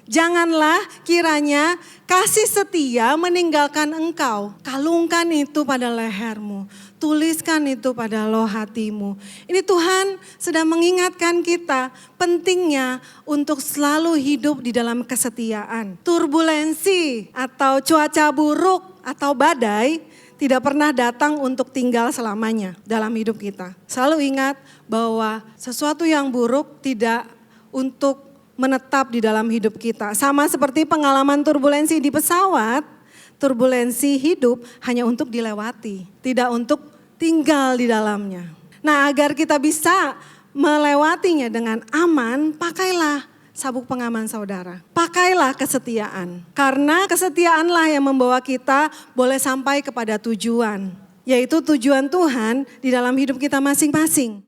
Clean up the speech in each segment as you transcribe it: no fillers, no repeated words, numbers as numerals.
Janganlah kiranya kasih setia meninggalkan engkau. Kalungkan itu pada lehermu. Tuliskan itu pada loh hatimu. Ini Tuhan sedang mengingatkan kita pentingnya untuk selalu hidup di dalam kesetiaan. Turbulensi atau cuaca buruk atau badai tidak pernah datang untuk tinggal selamanya dalam hidup kita. Selalu ingat bahwa sesuatu yang buruk tidak untuk menetap di dalam hidup kita. Sama seperti pengalaman turbulensi di pesawat, turbulensi hidup hanya untuk dilewati, tidak untuk tinggal di dalamnya. Nah, agar kita bisa melewatinya dengan aman, pakailah sabuk pengaman saudara. Pakailah kesetiaan. Karena kesetiaanlah yang membawa kita boleh sampai kepada tujuan, yaitu tujuan Tuhan di dalam hidup kita masing-masing.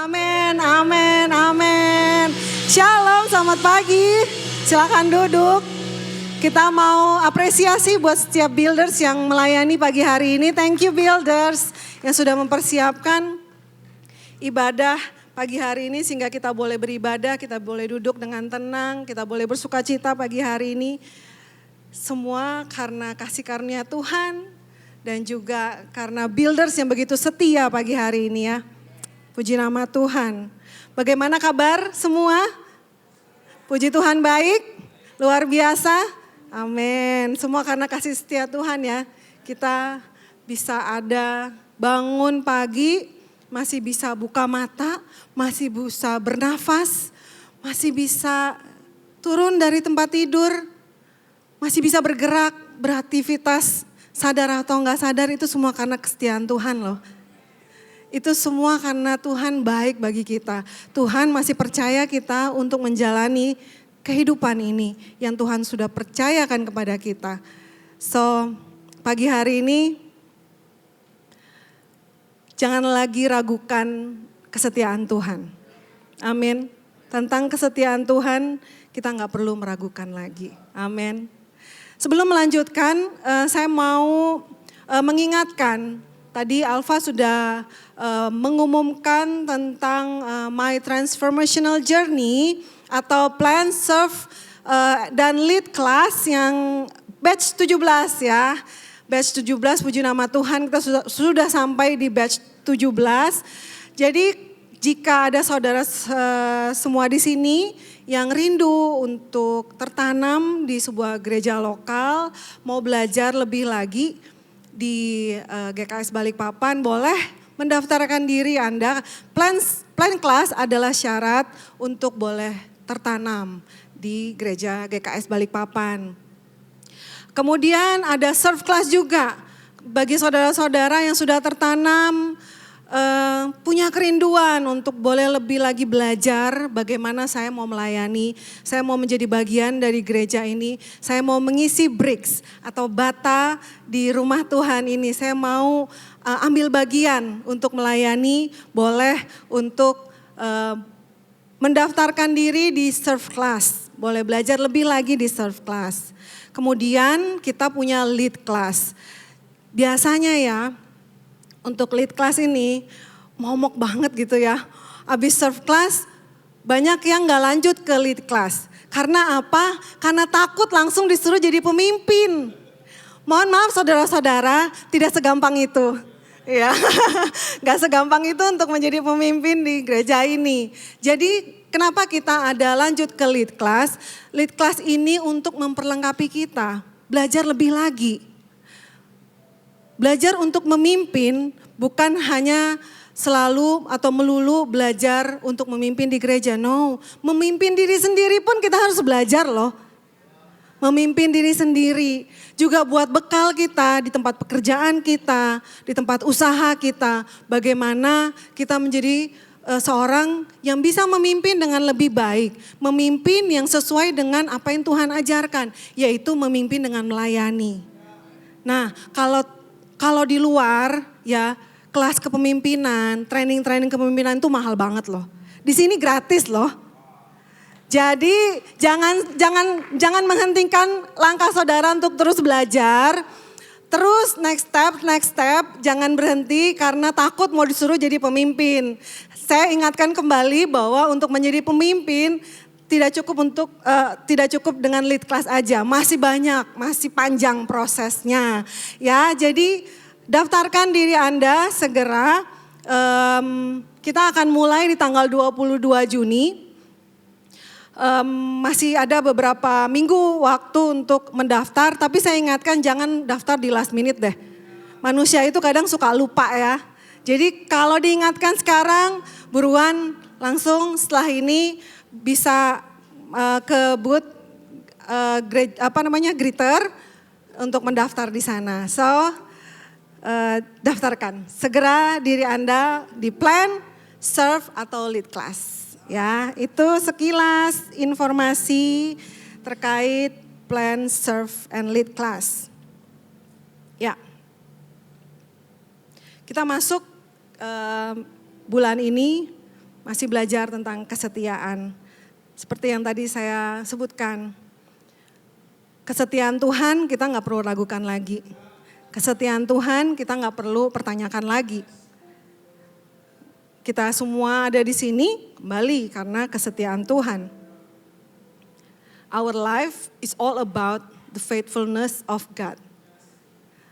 Amin, amin, amin. Shalom, selamat pagi. Silakan duduk. Kita mau apresiasi buat setiap builders yang melayani pagi hari ini. Thank you builders yang sudah mempersiapkan ibadah pagi hari ini sehingga kita boleh beribadah, kita boleh duduk dengan tenang, kita boleh bersukacita pagi hari ini. Semua karena kasih karunia Tuhan dan juga karena builders yang begitu setia pagi hari ini ya. Puji nama Tuhan. Bagaimana kabar semua? Puji Tuhan baik, luar biasa. Amin. Semua karena kasih setia Tuhan ya. Kita bisa ada bangun pagi, masih bisa buka mata, masih bisa bernafas, masih bisa turun dari tempat tidur, masih bisa bergerak, beraktivitas, sadar atau enggak sadar itu semua karena kesetiaan Tuhan loh. Itu semua karena Tuhan baik bagi kita. Tuhan masih percaya kita untuk menjalani kehidupan ini yang Tuhan sudah percayakan kepada kita. So, pagi hari ini jangan lagi ragukan kesetiaan Tuhan. Amin. Tentang kesetiaan Tuhan kita gak perlu meragukan lagi. Amin. Sebelum melanjutkan, saya mau mengingatkan. Tadi Alfa sudah mengumumkan tentang My Transformational Journey atau Plan, Serve, dan Lead Class yang batch 17 ya. Batch 17, puji nama Tuhan, kita sudah sampai di batch 17. Jadi jika ada saudara semua di sini yang rindu untuk tertanam di sebuah gereja lokal, mau belajar lebih lagi di GKS Balikpapan, boleh mendaftarkan diri Anda. Plan class adalah syarat untuk boleh tertanam di gereja GKS Balikpapan. Kemudian ada serve class juga bagi saudara-saudara yang sudah tertanam, punya kerinduan untuk boleh lebih lagi belajar bagaimana saya mau melayani, saya mau menjadi bagian dari gereja ini, saya mau mengisi bricks atau bata di rumah Tuhan ini, saya mau ambil bagian untuk melayani, boleh untuk mendaftarkan diri di Serve Class, boleh belajar lebih lagi di Serve Class. Kemudian kita punya Lead Class. Biasanya ya, untuk Lead Class ini momok banget gitu ya. Habis Serve Class, banyak yang gak lanjut ke Lead Class. Karena apa? Karena takut langsung disuruh jadi pemimpin. Mohon maaf saudara-saudara, tidak segampang itu. Ya, gak segampang itu untuk menjadi pemimpin di gereja ini. Jadi kenapa kita ada lanjut ke Lead Class? Lead Class ini untuk memperlengkapi kita, belajar lebih lagi. Belajar untuk memimpin bukan hanya selalu atau melulu belajar untuk memimpin di gereja. No, memimpin diri sendiri pun kita harus belajar loh. Memimpin diri sendiri juga buat bekal kita di tempat pekerjaan kita, di tempat usaha kita. Bagaimana kita menjadi seorang yang bisa memimpin dengan lebih baik. Memimpin yang sesuai dengan apa yang Tuhan ajarkan, yaitu memimpin dengan melayani. Nah, kalau di luar ya kelas kepemimpinan, training kepemimpinan itu mahal banget loh. Di sini gratis loh. Jadi jangan menghentikan langkah saudara untuk terus belajar. Terus next step, jangan berhenti karena takut mau disuruh jadi pemimpin. Saya ingatkan kembali bahwa untuk menjadi pemimpin tidak cukup dengan Lead Class aja, masih banyak, masih panjang prosesnya. Ya, jadi daftarkan diri Anda segera. Kita akan mulai di tanggal 22 Juni. Masih ada beberapa minggu waktu untuk mendaftar, tapi saya ingatkan jangan daftar di last minute deh. Manusia itu kadang suka lupa ya. Jadi kalau diingatkan sekarang, buruan langsung setelah ini bisa ke booth greeter untuk mendaftar di sana. So daftarkan segera diri Anda di Plan, Serve atau Lead Class. Ya, itu sekilas informasi terkait Plan, Serve, and Lead Class. Ya, kita masuk bulan ini masih belajar tentang kesetiaan. Seperti yang tadi saya sebutkan, kesetiaan Tuhan kita nggak perlu ragukan lagi. Kesetiaan Tuhan kita nggak perlu pertanyakan lagi. Kita semua ada di sini kembali karena kesetiaan Tuhan. Our life is all about the faithfulness of God.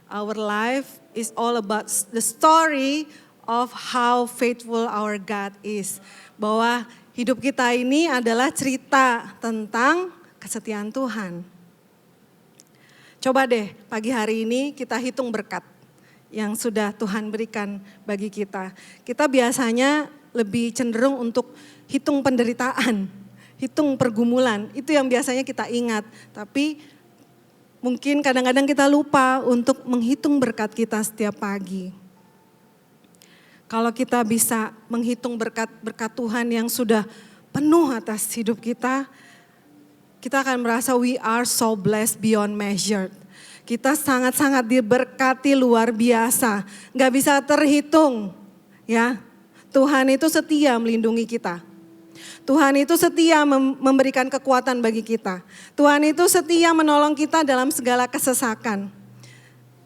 Our life is all about the story of how faithful our God is. Bahwa hidup kita ini adalah cerita tentang kesetiaan Tuhan. Coba deh pagi hari ini kita hitung berkat yang sudah Tuhan berikan bagi kita. Kita biasanya lebih cenderung untuk hitung penderitaan, hitung pergumulan. Itu yang biasanya kita ingat. Tapi mungkin kadang-kadang kita lupa untuk menghitung berkat kita setiap pagi. Kalau kita bisa menghitung berkat Tuhan yang sudah penuh atas hidup kita, kita akan merasa we are so blessed beyond measure. Kita sangat-sangat diberkati luar biasa, gak bisa terhitung ya. Tuhan itu setia melindungi kita. Tuhan itu setia memberikan kekuatan bagi kita. Tuhan itu setia menolong kita dalam segala kesesakan.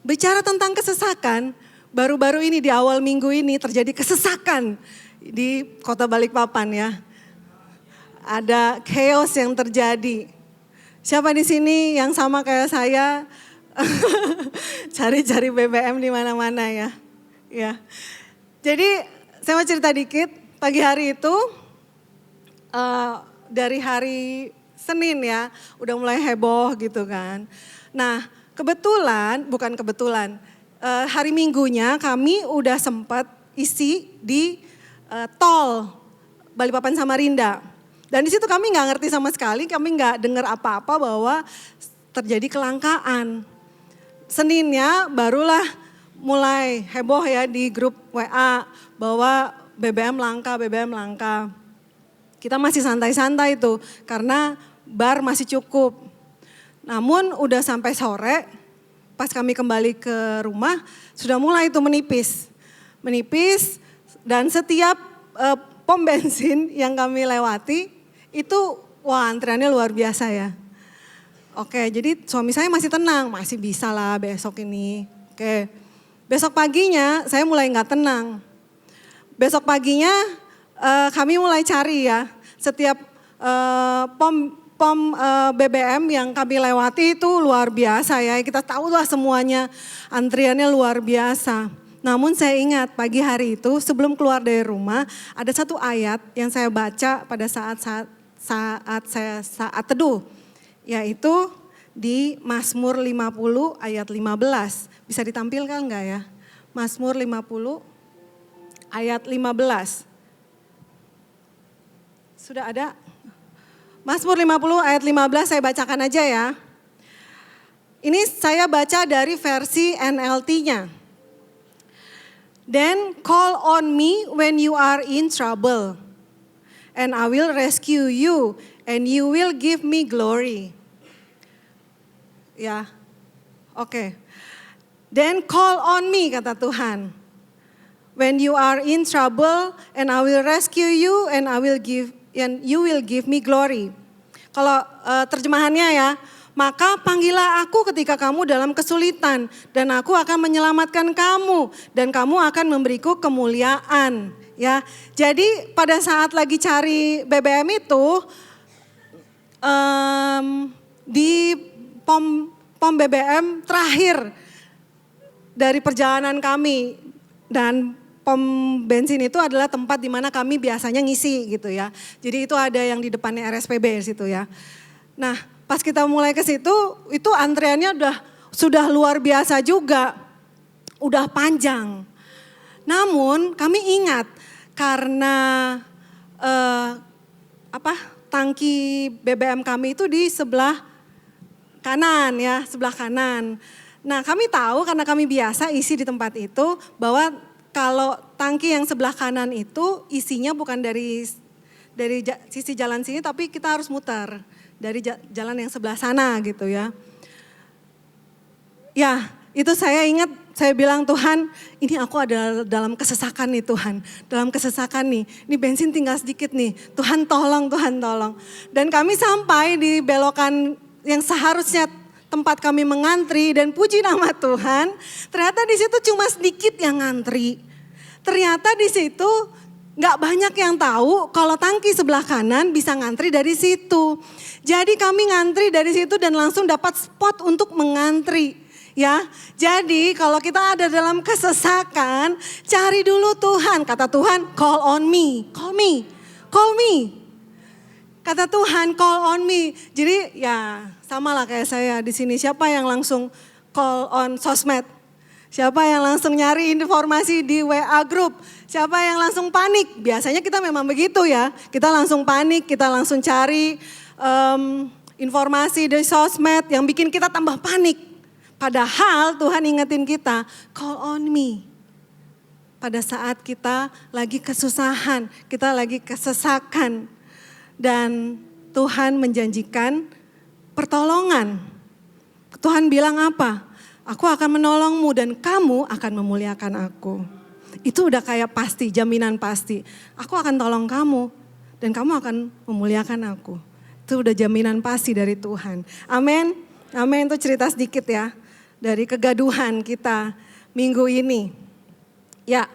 Bicara tentang kesesakan, baru-baru ini di awal minggu ini terjadi kesesakan di Kota Balikpapan ya. Ada chaos yang terjadi. Siapa di sini yang sama kayak saya? Cari-cari BBM di mana-mana ya. Ya. Jadi saya mau cerita dikit. Pagi hari itu dari hari Senin ya, udah mulai heboh gitu kan. Nah bukan kebetulan, hari Minggunya kami udah sempat isi di tol Balikpapan Samarinda. Dan di situ kami nggak ngerti sama sekali, kami nggak dengar apa-apa bahwa terjadi kelangkaan. Seninnya barulah mulai heboh ya di grup WA bahwa BBM langka. Kita masih santai-santai tuh karena bar masih cukup. Namun udah sampai sore, pas kami kembali ke rumah sudah mulai itu menipis dan setiap pom bensin yang kami lewati itu wah antriannya luar biasa ya. Oke, jadi suami saya masih tenang, masih bisa lah besok ini. Oke, besok paginya saya mulai nggak tenang. Besok paginya kami mulai cari ya, setiap pom BBM yang kami lewati itu luar biasa ya. Kita tahu lah semuanya antriannya luar biasa. Namun saya ingat pagi hari itu sebelum keluar dari rumah ada satu ayat yang saya baca pada saat teduh. Yaitu di Mazmur 50 ayat 15. Bisa ditampilkan enggak ya? Mazmur 50 ayat 15. Sudah ada? Mazmur 50 ayat 15 saya bacakan aja ya. Ini saya baca dari versi NLT-nya. Then call on me when you are in trouble, and I will rescue you, and you will give me glory. Ya, oke. Then call on me, kata Tuhan. When you are in trouble, and I will rescue you, and you will give me glory. Kalau terjemahannya ya, maka panggillah aku ketika kamu dalam kesulitan, dan aku akan menyelamatkan kamu, dan kamu akan memberiku kemuliaan. Ya, jadi pada saat lagi cari BBM itu di pom BBM terakhir dari perjalanan kami, dan pom bensin itu adalah tempat di mana kami biasanya ngisi gitu ya. Jadi itu ada yang di depannya RSPB di situ ya. Nah, pas kita mulai ke situ, itu antriannya sudah luar biasa juga, udah panjang. Namun kami ingat karena tangki BBM kami itu di sebelah kanan ya, sebelah kanan. Nah kami tahu karena kami biasa isi di tempat itu bahwa kalau tangki yang sebelah kanan itu isinya bukan dari sisi jalan sini, tapi kita harus muter dari jalan yang sebelah sana gitu ya. Ya itu saya ingat, saya bilang Tuhan ini aku ada dalam kesesakan nih Tuhan. Dalam kesesakan nih, ini bensin tinggal sedikit nih. Tuhan tolong, Tuhan tolong. Dan kami sampai di belokan yang seharusnya tempat kami mengantri, dan puji nama Tuhan, ternyata di situ cuma sedikit yang ngantri. Ternyata di situ nggak banyak yang tahu kalau tangki sebelah kanan bisa ngantri dari situ. Jadi kami ngantri dari situ dan langsung dapat spot untuk mengantri. Ya, jadi kalau kita ada dalam kesesakan, cari dulu Tuhan. Kata Tuhan, call on me, call me, call me. Kata Tuhan, call on me. Jadi ya sama lah kayak saya di sini. Siapa yang langsung call on sosmed? Siapa yang langsung nyari informasi di WA group? Siapa yang langsung panik? Biasanya kita memang begitu ya. Kita langsung panik, kita langsung cari informasi di sosmed yang bikin kita tambah panik. Padahal Tuhan ingetin kita, call on me. Pada saat kita lagi kesusahan, kita lagi kesesakan. Dan Tuhan menjanjikan pertolongan. Tuhan bilang apa? Aku akan menolongmu dan kamu akan memuliakan aku. Itu udah kayak pasti, jaminan pasti. Aku akan tolong kamu dan kamu akan memuliakan aku. Itu udah jaminan pasti dari Tuhan. Amin. Amin, itu cerita sedikit ya. Dari kegaduhan kita minggu ini. Ya.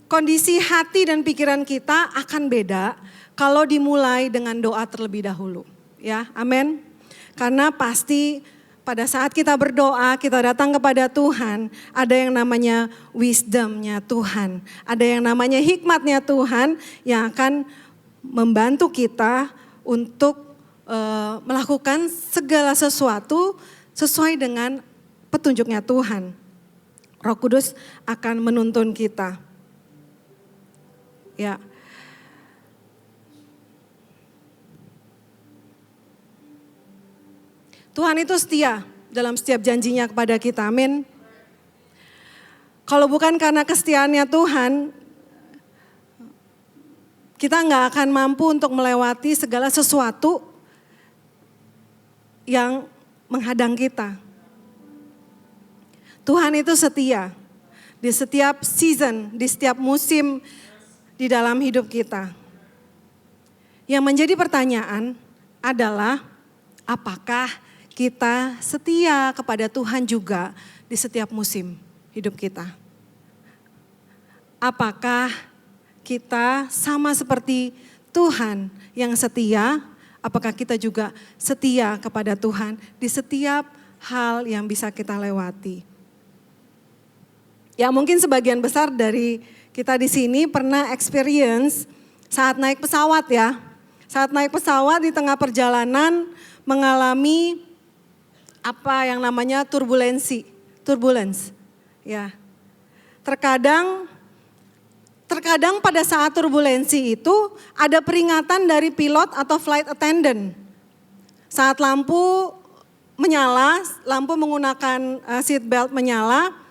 Kondisi hati dan pikiran kita akan beda kalau dimulai dengan doa terlebih dahulu. Ya, amin. Karena pasti pada saat kita berdoa, kita datang kepada Tuhan, ada yang namanya wisdom-nya Tuhan. Ada yang namanya hikmatnya Tuhan yang akan membantu kita untuk melakukan segala sesuatu sesuai dengan petunjuknya Tuhan. Roh Kudus akan menuntun kita. Ya. Tuhan itu setia dalam setiap janjinya kepada kita, amin. Kalau bukan karena kesetiaannya Tuhan, kita nggak akan mampu untuk melewati segala sesuatu yang menghadang kita. Tuhan itu setia. di setiap season, di setiap musim di dalam hidup kita. Yang menjadi pertanyaan adalah apakah kita setia kepada Tuhan juga di setiap musim hidup kita? Apakah kita sama seperti Tuhan yang setia? Apakah kita juga setia kepada Tuhan di setiap hal yang bisa kita lewati? Ya mungkin sebagian besar dari kita di sini pernah experience saat naik pesawat ya. Saat naik pesawat di tengah perjalanan mengalami apa yang namanya turbulence. Ya. Terkadang pada saat turbulensi itu ada peringatan dari pilot atau flight attendant. Saat lampu menyala, lampu menggunakan seat belt menyala,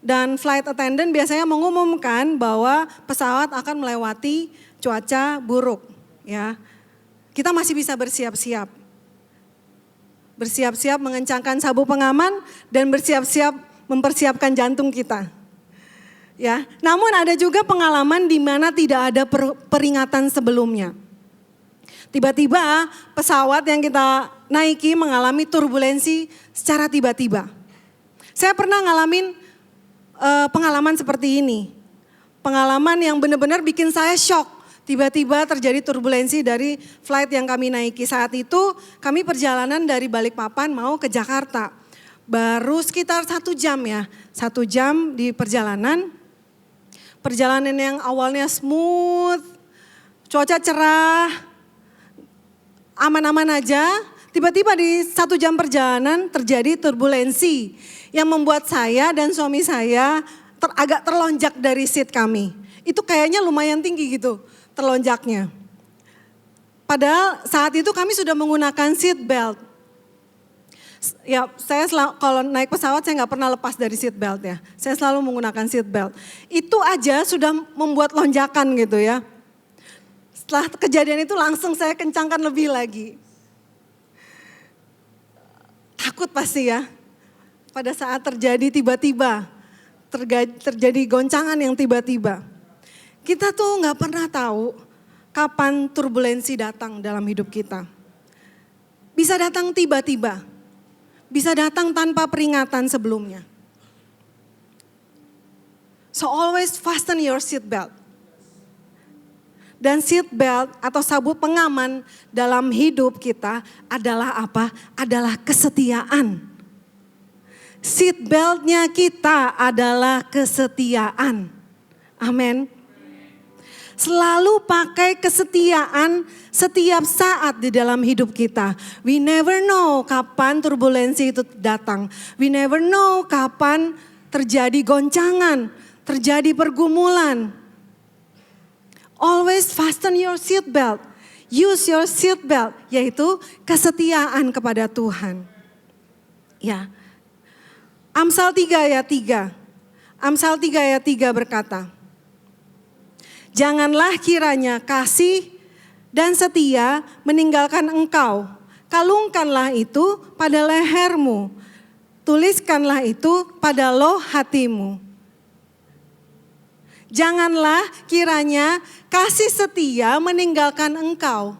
dan flight attendant biasanya mengumumkan bahwa pesawat akan melewati cuaca buruk. Ya, kita masih bisa bersiap-siap mengencangkan sabuk pengaman dan bersiap-siap mempersiapkan jantung kita. Ya, namun ada juga pengalaman di mana tidak ada peringatan sebelumnya. Tiba-tiba pesawat yang kita naiki mengalami turbulensi secara tiba-tiba. Saya pernah ngalamin pengalaman seperti ini. Pengalaman yang benar-benar bikin saya shock. Tiba-tiba terjadi turbulensi dari flight yang kami naiki. Saat itu kami perjalanan dari Balikpapan mau ke Jakarta. Baru sekitar 1 jam ya. 1 jam di perjalanan. Perjalanan yang awalnya smooth, cuaca cerah, aman-aman aja. Tiba-tiba di 1 jam perjalanan terjadi turbulensi. Yang membuat saya dan suami saya agak terlonjak dari seat kami. Itu kayaknya lumayan tinggi gitu. Terlonjaknya. Padahal saat itu kami sudah menggunakan seat belt. Ya, saya kalau naik pesawat saya nggak pernah lepas dari seat belt ya. Saya selalu menggunakan seat belt. Itu aja sudah membuat lonjakan gitu ya. Setelah kejadian itu langsung saya kencangkan lebih lagi. Takut pasti ya. Pada saat terjadi tiba-tiba, terjadi goncangan yang tiba-tiba. Kita tuh gak pernah tahu kapan turbulensi datang dalam hidup kita. Bisa datang tiba-tiba, bisa datang tanpa peringatan sebelumnya. So always fasten your seat belt. Dan seat belt atau sabuk pengaman dalam hidup kita adalah apa? Adalah kesetiaan. Seat beltnya kita adalah kesetiaan. Amin. Selalu pakai kesetiaan setiap saat di dalam hidup kita. We never know kapan turbulensi itu datang. We never know kapan terjadi goncangan, terjadi pergumulan. Always fasten your seat belt. Use your seat belt, yaitu kesetiaan kepada Tuhan. Ya. Amsal 3 ayat 3. Amsal 3 ayat 3 berkata, janganlah kiranya kasih dan setia meninggalkan engkau. Kalungkanlah itu pada lehermu. Tuliskanlah itu pada loh hatimu. Janganlah kiranya kasih setia meninggalkan engkau.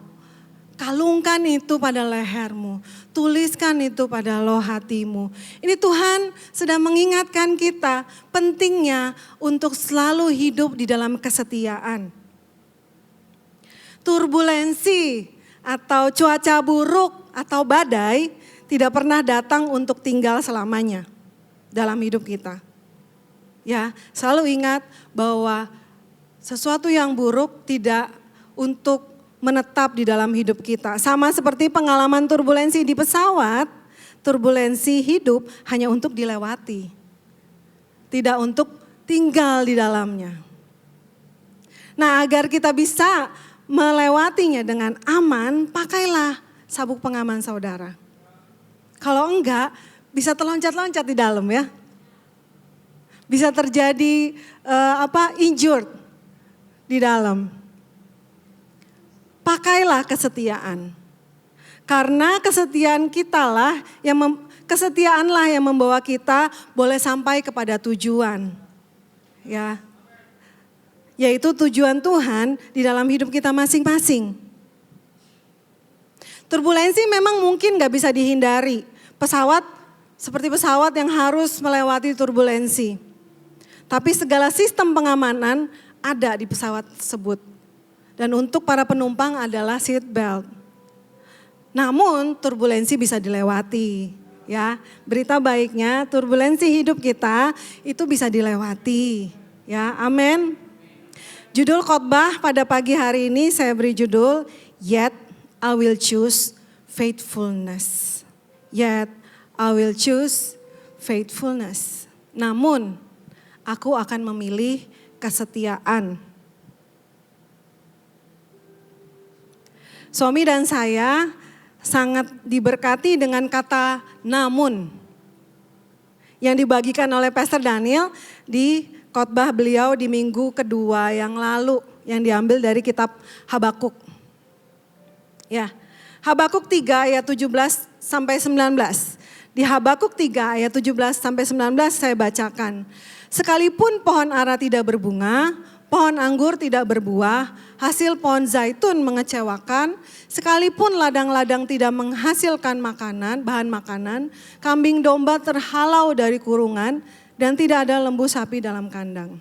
Kalungkan itu pada lehermu. Tuliskan itu pada loh hatimu. Ini Tuhan sedang mengingatkan kita pentingnya untuk selalu hidup di dalam kesetiaan. Turbulensi atau cuaca buruk atau badai tidak pernah datang untuk tinggal selamanya dalam hidup kita. Ya, selalu ingat bahwa sesuatu yang buruk tidak untuk menetap di dalam hidup kita. Sama seperti pengalaman turbulensi di pesawat, turbulensi hidup hanya untuk dilewati. Tidak untuk tinggal di dalamnya. Nah, agar kita bisa melewatinya dengan aman, pakailah sabuk pengaman saudara. Kalau enggak, bisa terloncat-loncat di dalam ya. Bisa terjadi injured di dalam. Pakailah kesetiaan. Karena kesetiaanlah yang membawa kita boleh sampai kepada tujuan. Ya. Yaitu tujuan Tuhan di dalam hidup kita masing-masing. Turbulensi memang mungkin gak bisa dihindari. Seperti pesawat yang harus melewati turbulensi. Tapi segala sistem pengamanan ada di pesawat tersebut. Dan untuk para penumpang adalah seat belt. Namun turbulensi bisa dilewati. Ya, berita baiknya turbulensi hidup kita itu bisa dilewati. Ya, amin. Judul khotbah pada pagi hari ini saya beri judul Yet I Will Choose Faithfulness. Yet I will choose faithfulness. Namun aku akan memilih kesetiaan. Suami dan saya sangat diberkati dengan kata namun yang dibagikan oleh Pastor Daniel di khotbah beliau di minggu kedua yang lalu yang diambil dari kitab Habakuk. Ya, Habakuk 3 ayat 17 sampai 19. Di Habakuk 3 ayat 17 sampai 19 saya bacakan. Sekalipun pohon ara tidak berbunga, pohon anggur tidak berbuah, hasil pohon zaitun mengecewakan, sekalipun ladang-ladang tidak menghasilkan bahan makanan, kambing domba terhalau dari kurungan, dan tidak ada lembu sapi dalam kandang.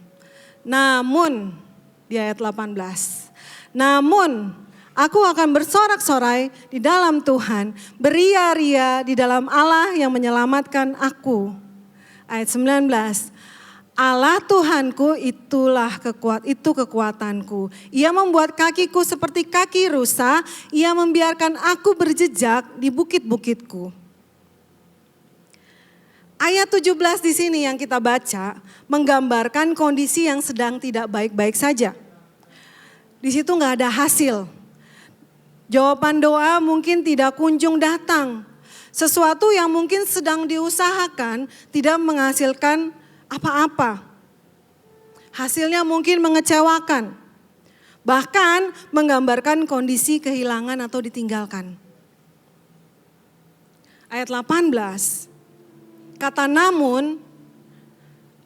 Namun, di ayat 18, namun aku akan bersorak-sorai di dalam Tuhan, beria-ria di dalam Allah yang menyelamatkan aku. Ayat 19, Allah Tuhanku itu kekuatanku. Ia membuat kakiku seperti kaki rusa, ia membiarkan aku berjejak di bukit-bukitku. Ayat 17 di sini yang kita baca menggambarkan kondisi yang sedang tidak baik-baik saja. Di situ nggak ada hasil. Jawaban doa mungkin tidak kunjung datang. Sesuatu yang mungkin sedang diusahakan tidak menghasilkan apa-apa. Hasilnya mungkin mengecewakan. Bahkan menggambarkan kondisi kehilangan atau ditinggalkan. Ayat 18. Kata namun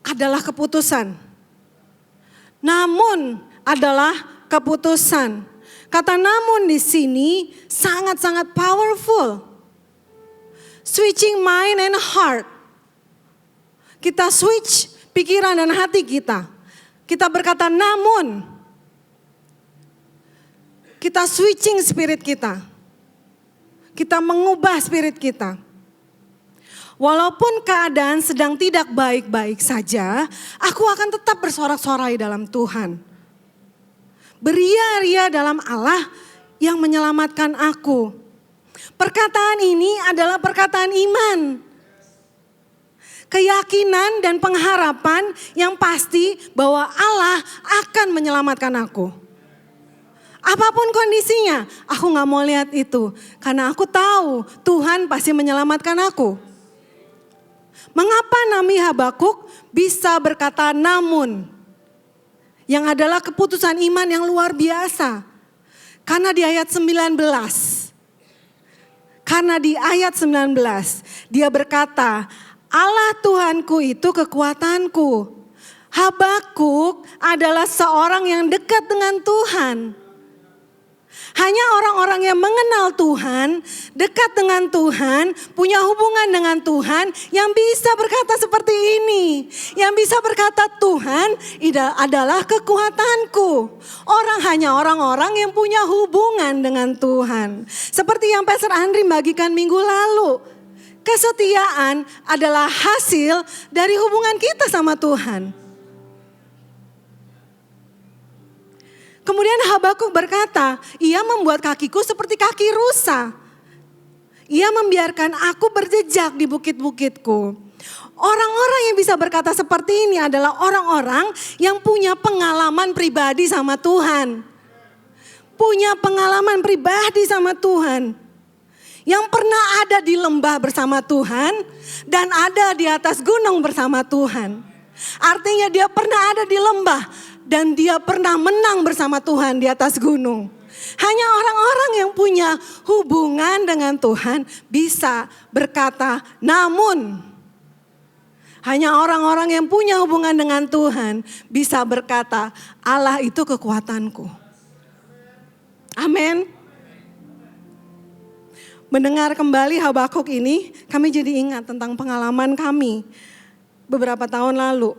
adalah keputusan. Namun adalah keputusan. Kata namun di sini sangat-sangat powerful. Switching mind and heart. Kita switch pikiran dan hati kita. Kita berkata namun. Kita switching spirit kita. Kita mengubah spirit kita. Walaupun keadaan sedang tidak baik-baik saja, aku akan tetap bersorak-sorai dalam Tuhan. Beria-ria dalam Allah yang menyelamatkan aku. Perkataan ini adalah perkataan iman. Keyakinan dan pengharapan yang pasti bahwa Allah akan menyelamatkan aku. Apapun kondisinya, aku gak mau lihat itu. Karena aku tahu Tuhan pasti menyelamatkan aku. Mengapa Nabi Habakuk bisa berkata namun? Yang adalah keputusan iman yang luar biasa. Karena di ayat 19. Karena di ayat 19 dia berkata, Allah Tuhanku itu kekuatanku. Habakuk adalah seorang yang dekat dengan Tuhan. Hanya orang-orang yang mengenal Tuhan, dekat dengan Tuhan, punya hubungan dengan Tuhan yang bisa berkata seperti ini. Yang bisa berkata Tuhan adalah kekuatanku. Hanya orang-orang yang punya hubungan dengan Tuhan. Seperti yang Pastor Andri bagikan minggu lalu. Kesetiaan adalah hasil dari hubungan kita sama Tuhan. Kemudian Habakuk berkata, ia membuat kakiku seperti kaki rusa. Ia membiarkan aku berjejak di bukit-bukitku. Orang-orang yang bisa berkata seperti ini adalah orang-orang yang punya pengalaman pribadi sama Tuhan. Punya pengalaman pribadi sama Tuhan. Yang pernah ada di lembah bersama Tuhan dan ada di atas gunung bersama Tuhan. Artinya dia pernah ada di lembah. Dan dia pernah menang bersama Tuhan di atas gunung. Hanya orang-orang yang punya hubungan dengan Tuhan bisa berkata namun. Hanya orang-orang yang punya hubungan dengan Tuhan bisa berkata, Allah itu kekuatanku. Amin. Mendengar kembali Habakuk ini, kami jadi ingat tentang pengalaman kami beberapa tahun lalu.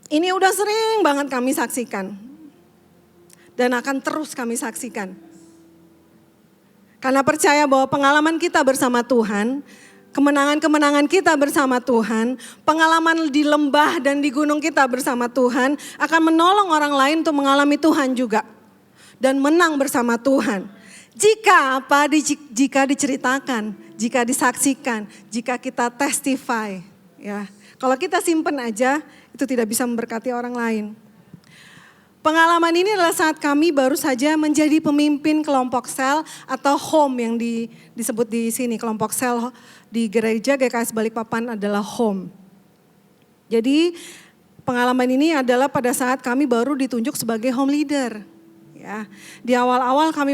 Ini udah sering banget kami saksikan. Dan akan terus kami saksikan. Karena percaya bahwa pengalaman kita bersama Tuhan, kemenangan-kemenangan kita bersama Tuhan, pengalaman di lembah dan di gunung kita bersama Tuhan akan menolong orang lain untuk mengalami Tuhan juga. Dan menang bersama Tuhan. Jika diceritakan, jika disaksikan, jika kita testify. Ya. Kalau kita simpen aja, itu tidak bisa memberkati orang lain. Pengalaman ini adalah saat kami baru saja menjadi pemimpin kelompok sel atau home yang disebut di sini. Kelompok sel di gereja GKS Balikpapan adalah home. Jadi pengalaman ini adalah pada saat kami baru ditunjuk sebagai home leader. Ya, di awal-awal kami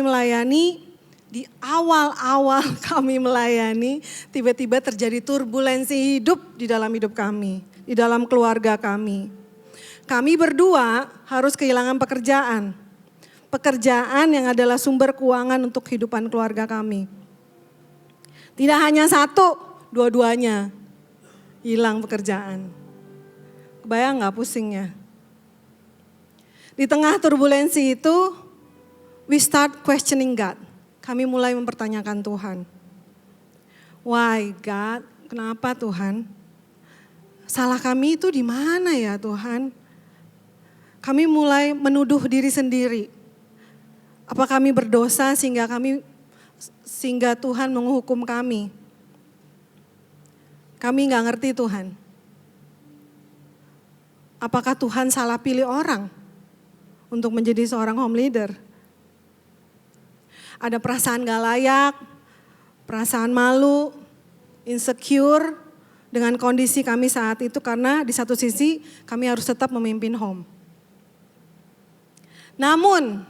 melayani, tiba-tiba terjadi turbulensi hidup di dalam hidup kami, di dalam keluarga kami. Kami berdua harus kehilangan pekerjaan. Pekerjaan yang adalah sumber keuangan untuk kehidupan keluarga kami. Tidak hanya satu, dua-duanya hilang pekerjaan. Kebayang gak pusingnya? Di tengah turbulensi itu, we start questioning God. Kami mulai mempertanyakan Tuhan. Why God? Kenapa Tuhan? Salah kami itu di mana ya Tuhan? Kami mulai menuduh diri sendiri. Apa kami berdosa sehingga Tuhan menghukum kami? Kami gak ngerti Tuhan. Apakah Tuhan salah pilih orang untuk menjadi seorang home leader? Ada perasaan gak layak, perasaan malu, insecure dengan kondisi kami saat itu karena di satu sisi kami harus tetap memimpin home. Namun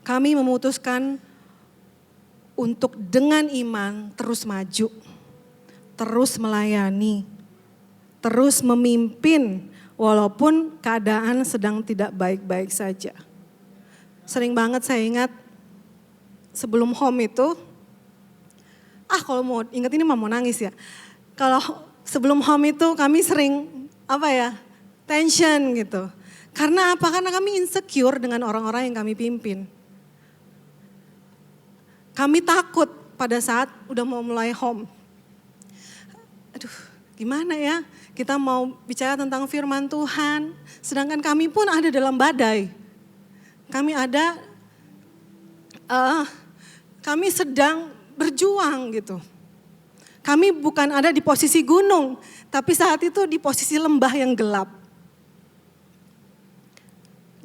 kami memutuskan untuk dengan iman terus maju, terus melayani, terus memimpin walaupun keadaan sedang tidak baik-baik saja. Sering banget saya ingat sebelum home itu, kalau mau ingat ini mau nangis ya. Kalau sebelum home itu kami sering tension gitu. Karena apa? Karena kami insecure dengan orang-orang yang kami pimpin. Kami takut pada saat udah mau mulai home. Aduh, gimana ya? Kita mau bicara tentang firman Tuhan, sedangkan kami pun ada dalam badai. Kami sedang berjuang gitu. Kami bukan ada di posisi gunung, tapi saat itu di posisi lembah yang gelap.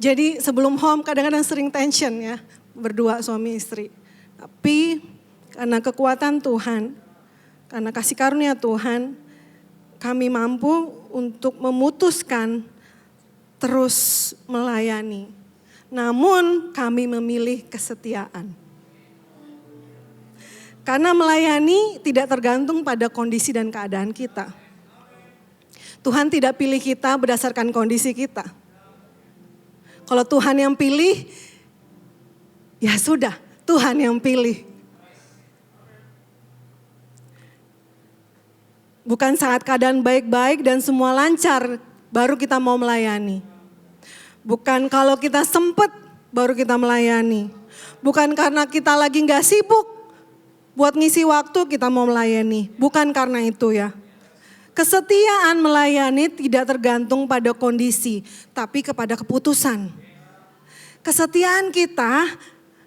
Jadi sebelum home kadang-kadang sering tension ya, berdua suami istri. Tapi karena kekuatan Tuhan, karena kasih karunia Tuhan, kami mampu untuk memutuskan terus melayani. Namun kami memilih kesetiaan. Karena melayani tidak tergantung pada kondisi dan keadaan kita. Tuhan tidak pilih kita berdasarkan kondisi kita. Kalau Tuhan yang pilih, ya sudah, Tuhan yang pilih. Bukan saat keadaan baik-baik dan semua lancar, baru kita mau melayani. Bukan kalau kita sempet, baru kita melayani. Bukan karena kita lagi gak sibuk, buat ngisi waktu kita mau melayani. Bukan karena itu ya. Kesetiaan melayani tidak tergantung pada kondisi, tapi kepada keputusan. Kesetiaan kita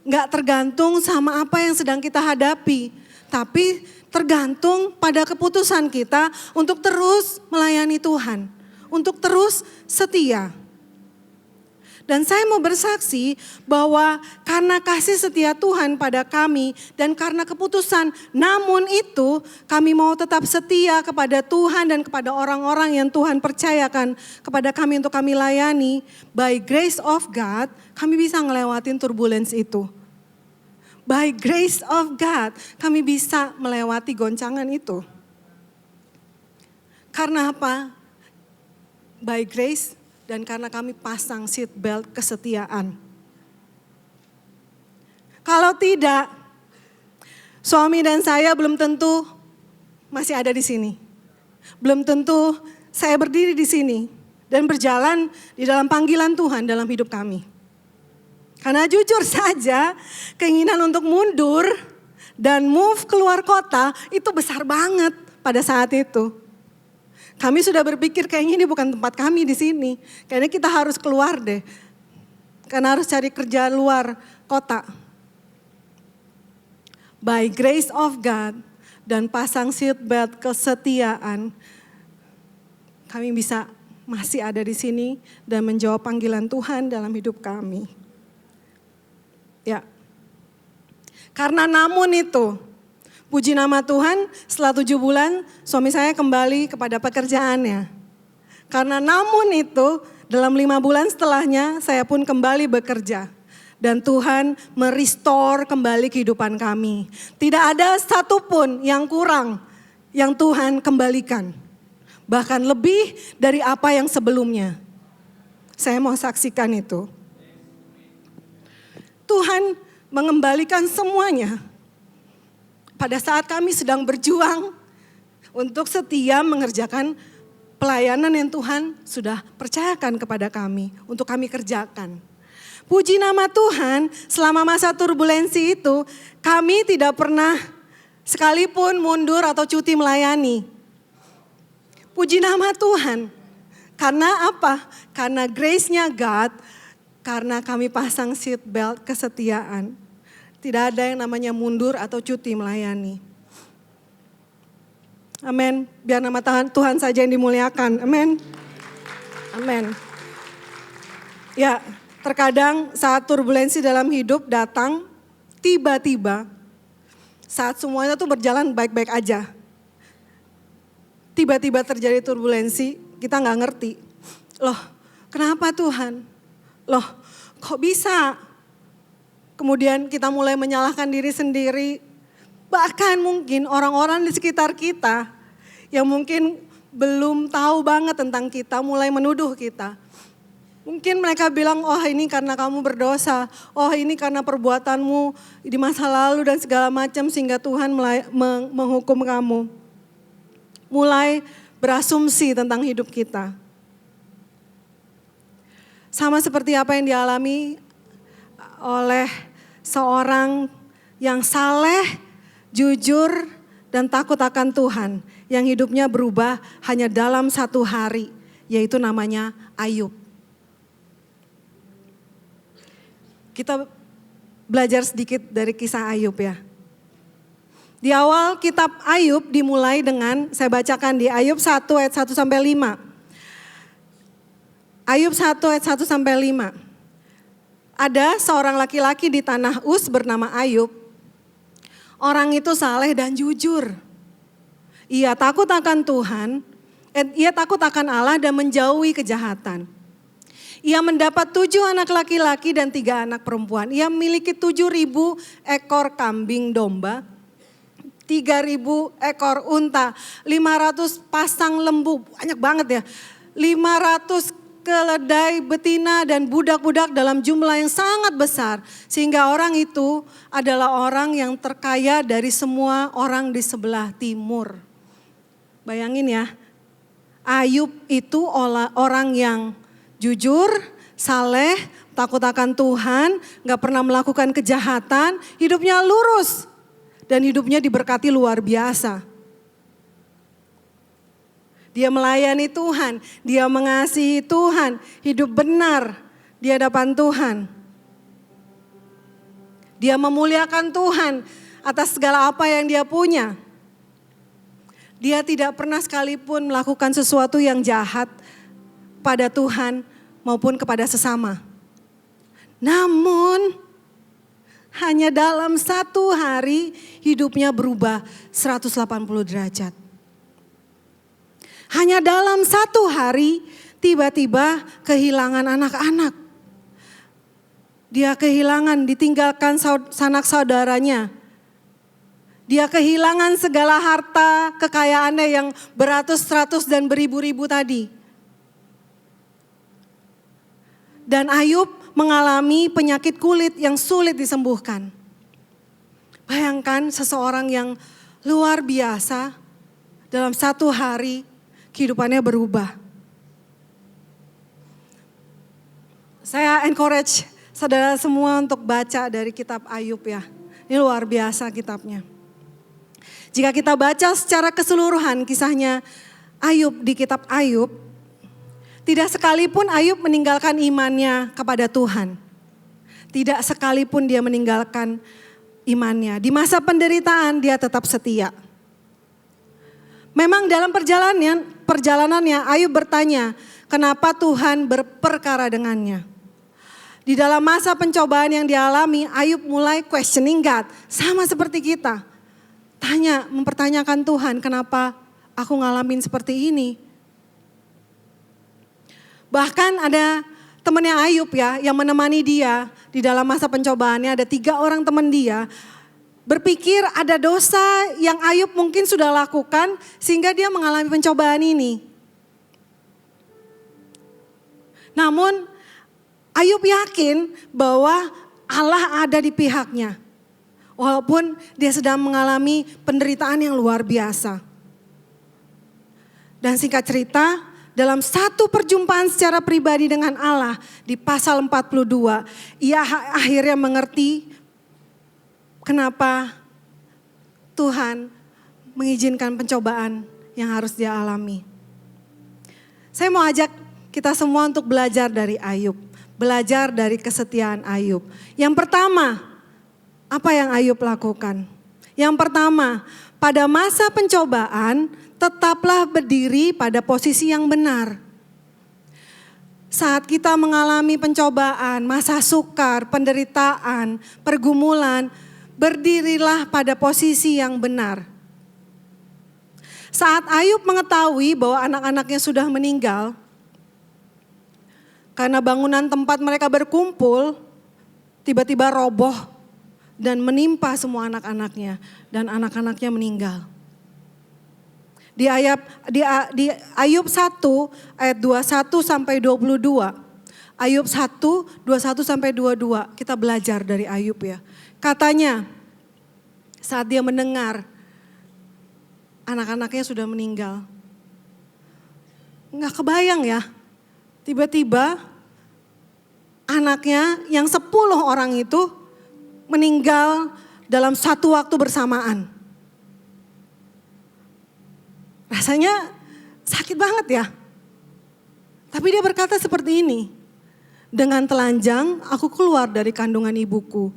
gak tergantung sama apa yang sedang kita hadapi, tapi tergantung pada keputusan kita untuk terus melayani Tuhan, untuk terus setia. Dan saya mau bersaksi bahwa karena kasih setia Tuhan pada kami dan karena keputusan namun itu kami mau tetap setia kepada Tuhan dan kepada orang-orang yang Tuhan percayakan kepada kami untuk kami layani. By grace of God kami bisa ngelewatin turbulence itu. By grace of God kami bisa melewati goncangan itu. Karena apa? By grace dan karena kami pasang seat belt kesetiaan. Kalau tidak, suami dan saya belum tentu masih ada di sini. Belum tentu saya berdiri di sini dan berjalan di dalam panggilan Tuhan dalam hidup kami. Karena jujur saja, keinginan untuk mundur dan move keluar kota itu besar banget pada saat itu. Kami sudah berpikir kayaknya ini bukan tempat kami di sini. Kayaknya kita harus keluar deh. Karena harus cari kerja luar kota. By grace of God dan pasang seat belt kesetiaan, kami bisa masih ada di sini dan menjawab panggilan Tuhan dalam hidup kami. Ya. Karena namun itu, puji nama Tuhan, setelah 7 bulan suami saya kembali kepada pekerjaannya. Karena namun itu, dalam 5 bulan setelahnya saya pun kembali bekerja. Dan Tuhan merestore kembali kehidupan kami. Tidak ada satupun yang kurang yang Tuhan kembalikan. Bahkan lebih dari apa yang sebelumnya. Saya mau saksikan itu. Tuhan mengembalikan semuanya. Pada saat kami sedang berjuang untuk setia mengerjakan pelayanan yang Tuhan sudah percayakan kepada kami untuk kami kerjakan. Puji nama Tuhan, selama masa turbulensi itu kami tidak pernah sekalipun mundur atau cuti melayani. Puji nama Tuhan. Karena apa? Karena grace-nya God, karena kami pasang seat belt kesetiaan. Tidak ada yang namanya mundur atau cuti melayani. Amin. Biar nama Tuhan saja yang dimuliakan. Amin. Amin. Ya, terkadang saat turbulensi dalam hidup datang, tiba-tiba saat semuanya tuh berjalan baik-baik aja. Tiba-tiba terjadi turbulensi, kita gak ngerti. Loh, kenapa Tuhan? Loh, kok bisa? Kemudian kita mulai menyalahkan diri sendiri. Bahkan mungkin orang-orang di sekitar kita yang mungkin belum tahu banget tentang kita mulai menuduh kita. Mungkin mereka bilang, oh ini karena kamu berdosa. Oh ini karena perbuatanmu di masa lalu dan segala macam sehingga Tuhan menghukum kamu. Mulai berasumsi tentang hidup kita. Sama seperti apa yang dialami oleh seorang yang saleh, jujur, dan takut akan Tuhan. Yang hidupnya berubah hanya dalam 1 hari, yaitu namanya Ayub. Kita belajar sedikit dari kisah Ayub ya. Di awal kitab Ayub dimulai dengan, saya bacakan di Ayub 1 ayat 1 sampai 5. Ayub 1 ayat 1 sampai 5. Ada seorang laki-laki di tanah Uz bernama Ayub. Orang itu saleh dan jujur. Ia takut akan Tuhan, ia takut akan Allah dan menjauhi kejahatan. Ia mendapat 7 anak laki-laki dan 3 anak perempuan. Ia memiliki 7.000 ekor kambing domba, 3.000 ekor unta, 500 pasang lembu, banyak banget ya. 500 keledai betina dan budak-budak dalam jumlah yang sangat besar. Sehingga orang itu adalah orang yang terkaya dari semua orang di sebelah timur. Bayangin ya, Ayub itu orang yang jujur, saleh, takut akan Tuhan, gak pernah melakukan kejahatan, hidupnya lurus. Dan hidupnya diberkati luar biasa. Dia melayani Tuhan, dia mengasihi Tuhan, hidup benar di hadapan Tuhan. Dia memuliakan Tuhan atas segala apa yang dia punya. Dia tidak pernah sekalipun melakukan sesuatu yang jahat pada Tuhan maupun kepada sesama. Namun hanya dalam 1 hari hidupnya berubah 180 derajat. Hanya dalam 1 hari tiba-tiba kehilangan anak-anak. Dia kehilangan, ditinggalkan sanak saudaranya. Dia kehilangan segala harta kekayaannya yang beratus-ratus dan beribu-ribu tadi. Dan Ayub mengalami penyakit kulit yang sulit disembuhkan. Bayangkan seseorang yang luar biasa dalam satu hari kehidupannya berubah. Saya encourage saudara semua untuk baca dari kitab Ayub ya. Ini luar biasa kitabnya. Jika kita baca secara keseluruhan kisahnya Ayub di kitab Ayub, tidak sekalipun Ayub meninggalkan imannya kepada Tuhan. Tidak sekalipun dia meninggalkan imannya. Di masa penderitaan dia tetap setia. Memang dalam perjalanannya Ayub bertanya, kenapa Tuhan berperkara dengannya? Di dalam masa pencobaan yang dialami, Ayub mulai questioning God. Sama seperti kita. Mempertanyakan Tuhan, kenapa aku ngalamin seperti ini? Bahkan ada temannya Ayub ya, yang menemani dia di dalam masa pencobaannya. Ada 3 orang teman dia. Berpikir ada dosa yang Ayub mungkin sudah lakukan sehingga dia mengalami pencobaan ini. Namun Ayub yakin bahwa Allah ada di pihaknya. Walaupun dia sedang mengalami penderitaan yang luar biasa. Dan singkat cerita, dalam satu perjumpaan secara pribadi dengan Allah di pasal 42, ia akhirnya mengerti kenapa Tuhan mengizinkan pencobaan yang harus dia alami. Saya mau ajak kita semua untuk belajar dari Ayub. Belajar dari kesetiaan Ayub. Yang pertama, apa yang Ayub lakukan? Yang pertama, pada masa pencobaan tetaplah berdiri pada posisi yang benar. Saat kita mengalami pencobaan, masa sukar, penderitaan, pergumulan, berdirilah pada posisi yang benar. Saat Ayub mengetahui bahwa anak-anaknya sudah meninggal, karena bangunan tempat mereka berkumpul tiba-tiba roboh dan menimpa semua anak-anaknya, dan anak-anaknya meninggal. Di Ayub 1 ayat 21 sampai 22. Ayub 1, 21 sampai 22. Kita belajar dari Ayub ya. Katanya saat dia mendengar anak-anaknya sudah meninggal. Nggak kebayang ya. Tiba-tiba anaknya yang 10 orang itu meninggal dalam satu waktu bersamaan. Rasanya sakit banget ya. Tapi dia berkata seperti ini. Dengan telanjang aku keluar dari kandungan ibuku.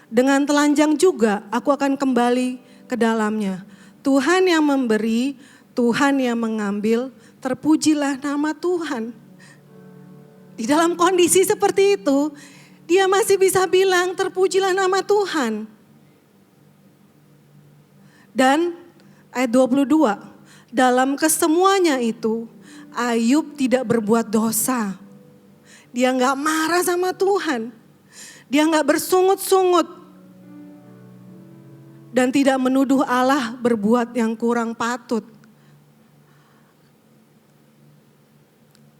Dengan telanjang juga aku akan kembali ke dalamnya. Tuhan yang memberi, Tuhan yang mengambil, terpujilah nama Tuhan. Di dalam kondisi seperti itu, dia masih bisa bilang terpujilah nama Tuhan. Dan ayat 22, dalam kesemuanya itu Ayub tidak berbuat dosa. Dia gak marah sama Tuhan. Dia gak bersungut-sungut. Dan tidak menuduh Allah berbuat yang kurang patut.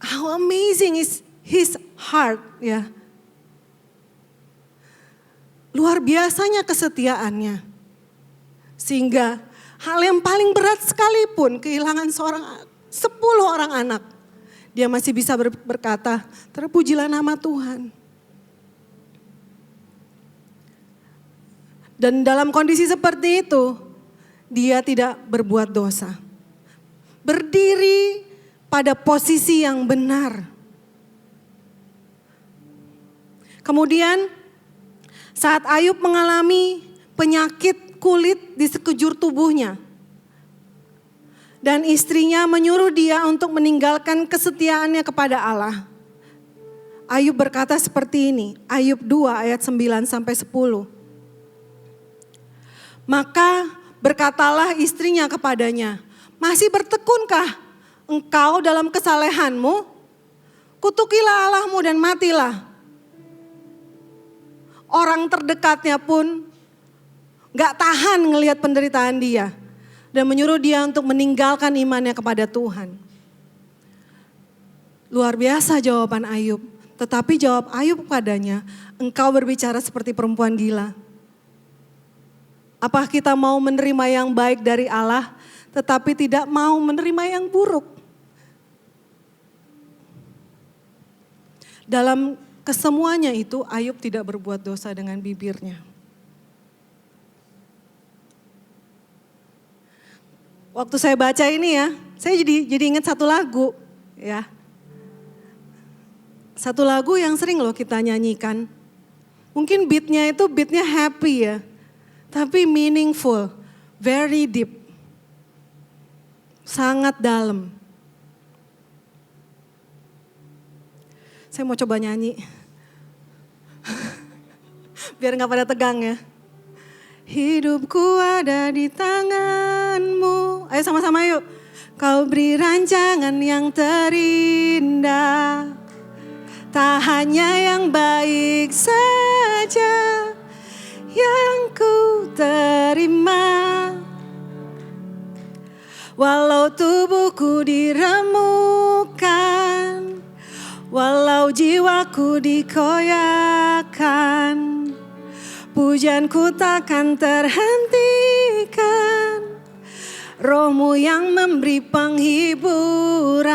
How amazing is his heart ya. Luar biasanya kesetiaannya. Sehingga hal yang paling berat sekalipun kehilangan 10 orang anak. Dia masih bisa berkata, terpujilah nama Tuhan. Dan dalam kondisi seperti itu, dia tidak berbuat dosa. Berdiri pada posisi yang benar. Kemudian saat Ayub mengalami penyakit kulit di sekujur tubuhnya. Dan istrinya menyuruh dia untuk meninggalkan kesetiaannya kepada Allah. Ayub berkata seperti ini, Ayub 2 ayat 9 sampai 10. Maka berkatalah istrinya kepadanya, masih bertekunkah engkau dalam kesalehanmu? Kutukilah Allahmu dan matilah. Orang terdekatnya pun gak tahan ngelihat penderitaan dia. Dan menyuruh dia untuk meninggalkan imannya kepada Tuhan. Luar biasa jawaban Ayub. Tetapi jawab Ayub padanya, engkau berbicara seperti perempuan gila. Apa kita mau menerima yang baik dari Allah, tetapi tidak mau menerima yang buruk? Dalam kesemuanya itu, Ayub tidak berbuat dosa dengan bibirnya. Waktu saya baca ini ya, saya jadi ingat satu lagu ya. Satu lagu yang sering loh kita nyanyikan. Mungkin beatnya itu beatnya happy ya, tapi meaningful, very deep, sangat dalam. Saya mau coba nyanyi, biar gak pada tegang ya. Hidupku ada di tanganmu. Ayo sama-sama yuk. Kau beri rancangan yang terindah. Tak hanya yang baik saja yang ku terima. Walau tubuhku diremukkan, walau jiwaku dikoyakkan, pujianku takkan terhentikan, Roh-Mu yang memberi penghiburan.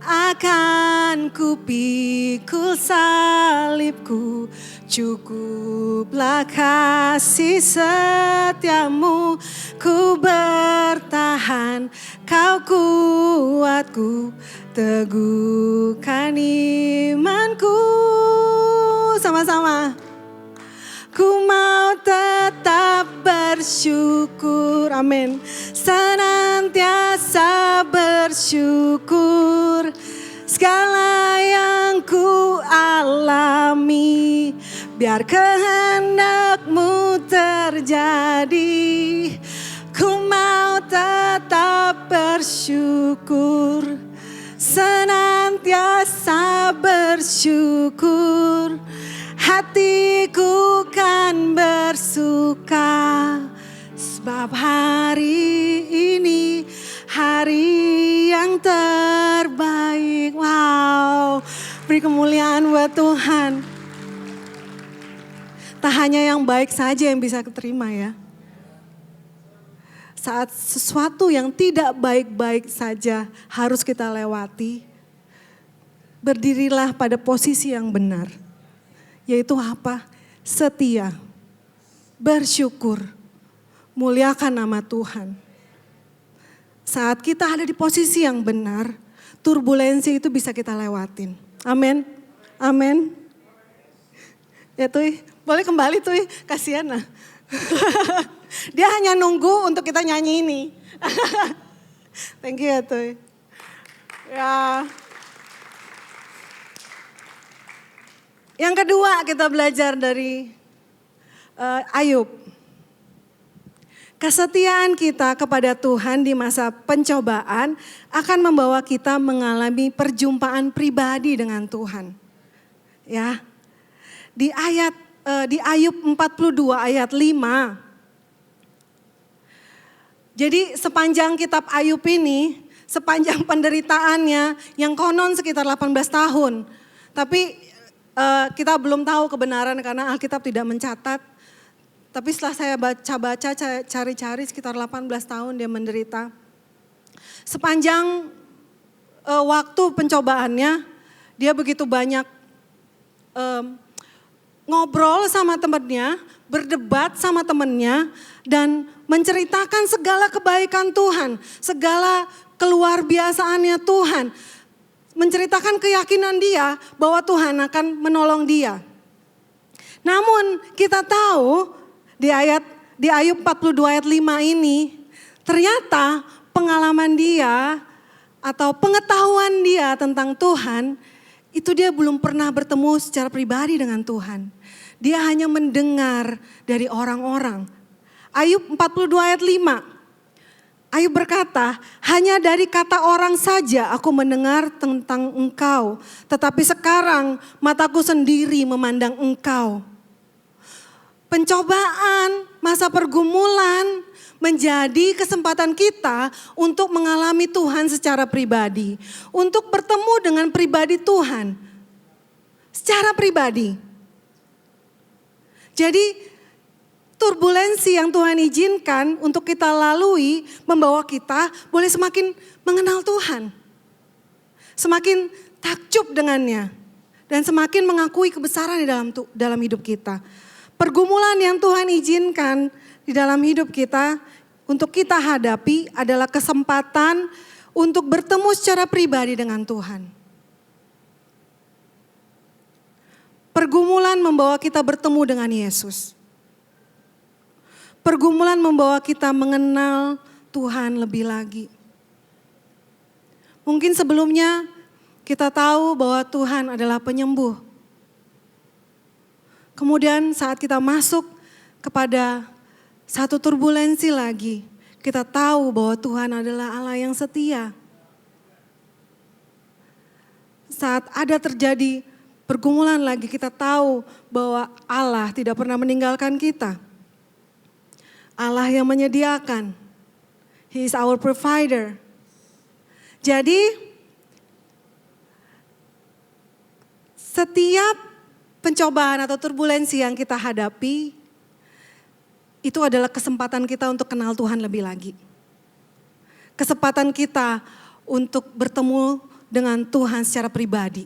Akan ku pikul salibku, cukuplah kasih setiamu. Ku bertahan, kau kuatku, teguhkan imanku. Sama-sama. Ku mau tetap bersyukur, amin. Senantiasa bersyukur. Segala yang ku alami, biar kehendak-Mu terjadi. Ku mau tetap bersyukur, senantiasa bersyukur. Hatiku kan bersuka, sebab hari ini hari yang terbaik. Wow, beri kemuliaan buat Tuhan. Tak hanya yang baik saja yang bisa keterima ya. Saat sesuatu yang tidak baik-baik saja harus kita lewati, berdirilah pada posisi yang benar. Yaitu apa? Setia, bersyukur, muliakan nama Tuhan. Saat kita ada di posisi yang benar, turbulensi itu bisa kita lewatin. Amin, amin. Ya Tuy, boleh kembali Tuy, kasihan lah. Dia hanya nunggu untuk kita nyanyi ini. Thank you ya Tuy. Ya. Yang kedua kita belajar dari Ayub. Kesetiaan kita kepada Tuhan di masa pencobaan akan membawa kita mengalami perjumpaan pribadi dengan Tuhan. Ya. Di Ayub 42 ayat 5. Jadi sepanjang kitab Ayub ini, sepanjang penderitaannya yang konon sekitar 18 tahun. Tapi kita belum tahu kebenaran karena Alkitab tidak mencatat. Tapi setelah saya baca-baca, cari-cari sekitar 18 tahun dia menderita. Sepanjang waktu pencobaannya, dia begitu banyak ngobrol sama temannya, berdebat sama temannya, dan menceritakan segala kebaikan Tuhan, segala keluar biasaannya Tuhan. Menceritakan keyakinan dia bahwa Tuhan akan menolong dia. Namun kita tahu di Ayub 42 ayat 5 ini, ternyata pengalaman dia atau pengetahuan dia tentang Tuhan, itu dia belum pernah bertemu secara pribadi dengan Tuhan. Dia hanya mendengar dari orang-orang. Ayub 42 ayat 5. Ayub berkata, hanya dari kata orang saja aku mendengar tentang Engkau. Tetapi sekarang mataku sendiri memandang Engkau. pencobaan, masa pergumulan menjadi kesempatan kita untuk mengalami Tuhan secara pribadi. Untuk bertemu dengan pribadi Tuhan secara pribadi. Jadi turbulensi yang Tuhan izinkan untuk kita lalui membawa kita boleh semakin mengenal Tuhan. Semakin takjub dengannya. Dan semakin mengakui kebesaran di dalam hidup kita. Pergumulan yang Tuhan izinkan di dalam hidup kita untuk kita hadapi adalah kesempatan untuk bertemu secara pribadi dengan Tuhan. Pergumulan membawa kita bertemu dengan Yesus. Pergumulan membawa kita mengenal Tuhan lebih lagi. Mungkin sebelumnya kita tahu bahwa Tuhan adalah penyembuh. Kemudian saat kita masuk kepada satu turbulensi lagi, kita tahu bahwa Tuhan adalah Allah yang setia. Saat ada terjadi pergumulan lagi, kita tahu bahwa Allah tidak pernah meninggalkan kita. Allah yang menyediakan. He is our provider. Jadi setiap pencobaan atau turbulensi yang kita hadapi, itu adalah kesempatan kita untuk kenal Tuhan lebih lagi. Kesempatan kita untuk bertemu dengan Tuhan secara pribadi.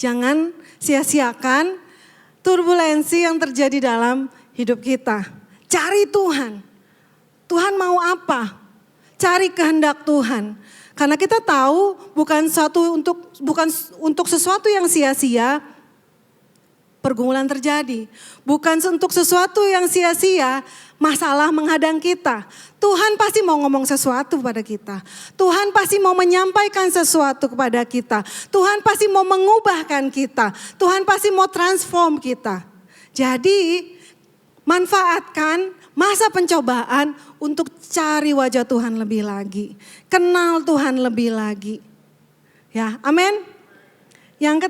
Jangan sia-siakan turbulensi yang terjadi dalam hidup kita. Cari Tuhan. Tuhan mau apa? Cari kehendak Tuhan. Karena kita tahu bukan untuk sesuatu yang sia-sia pergumulan terjadi. Bukan untuk sesuatu yang sia-sia masalah menghadang kita. Tuhan pasti mau ngomong sesuatu pada kita. Tuhan pasti mau menyampaikan sesuatu kepada kita. Tuhan pasti mau mengubahkan kita. Tuhan pasti mau transform kita. Jadi manfaatkan masa pencobaan untuk cari wajah Tuhan lebih lagi. Kenal Tuhan lebih lagi. Ya, amin. Yang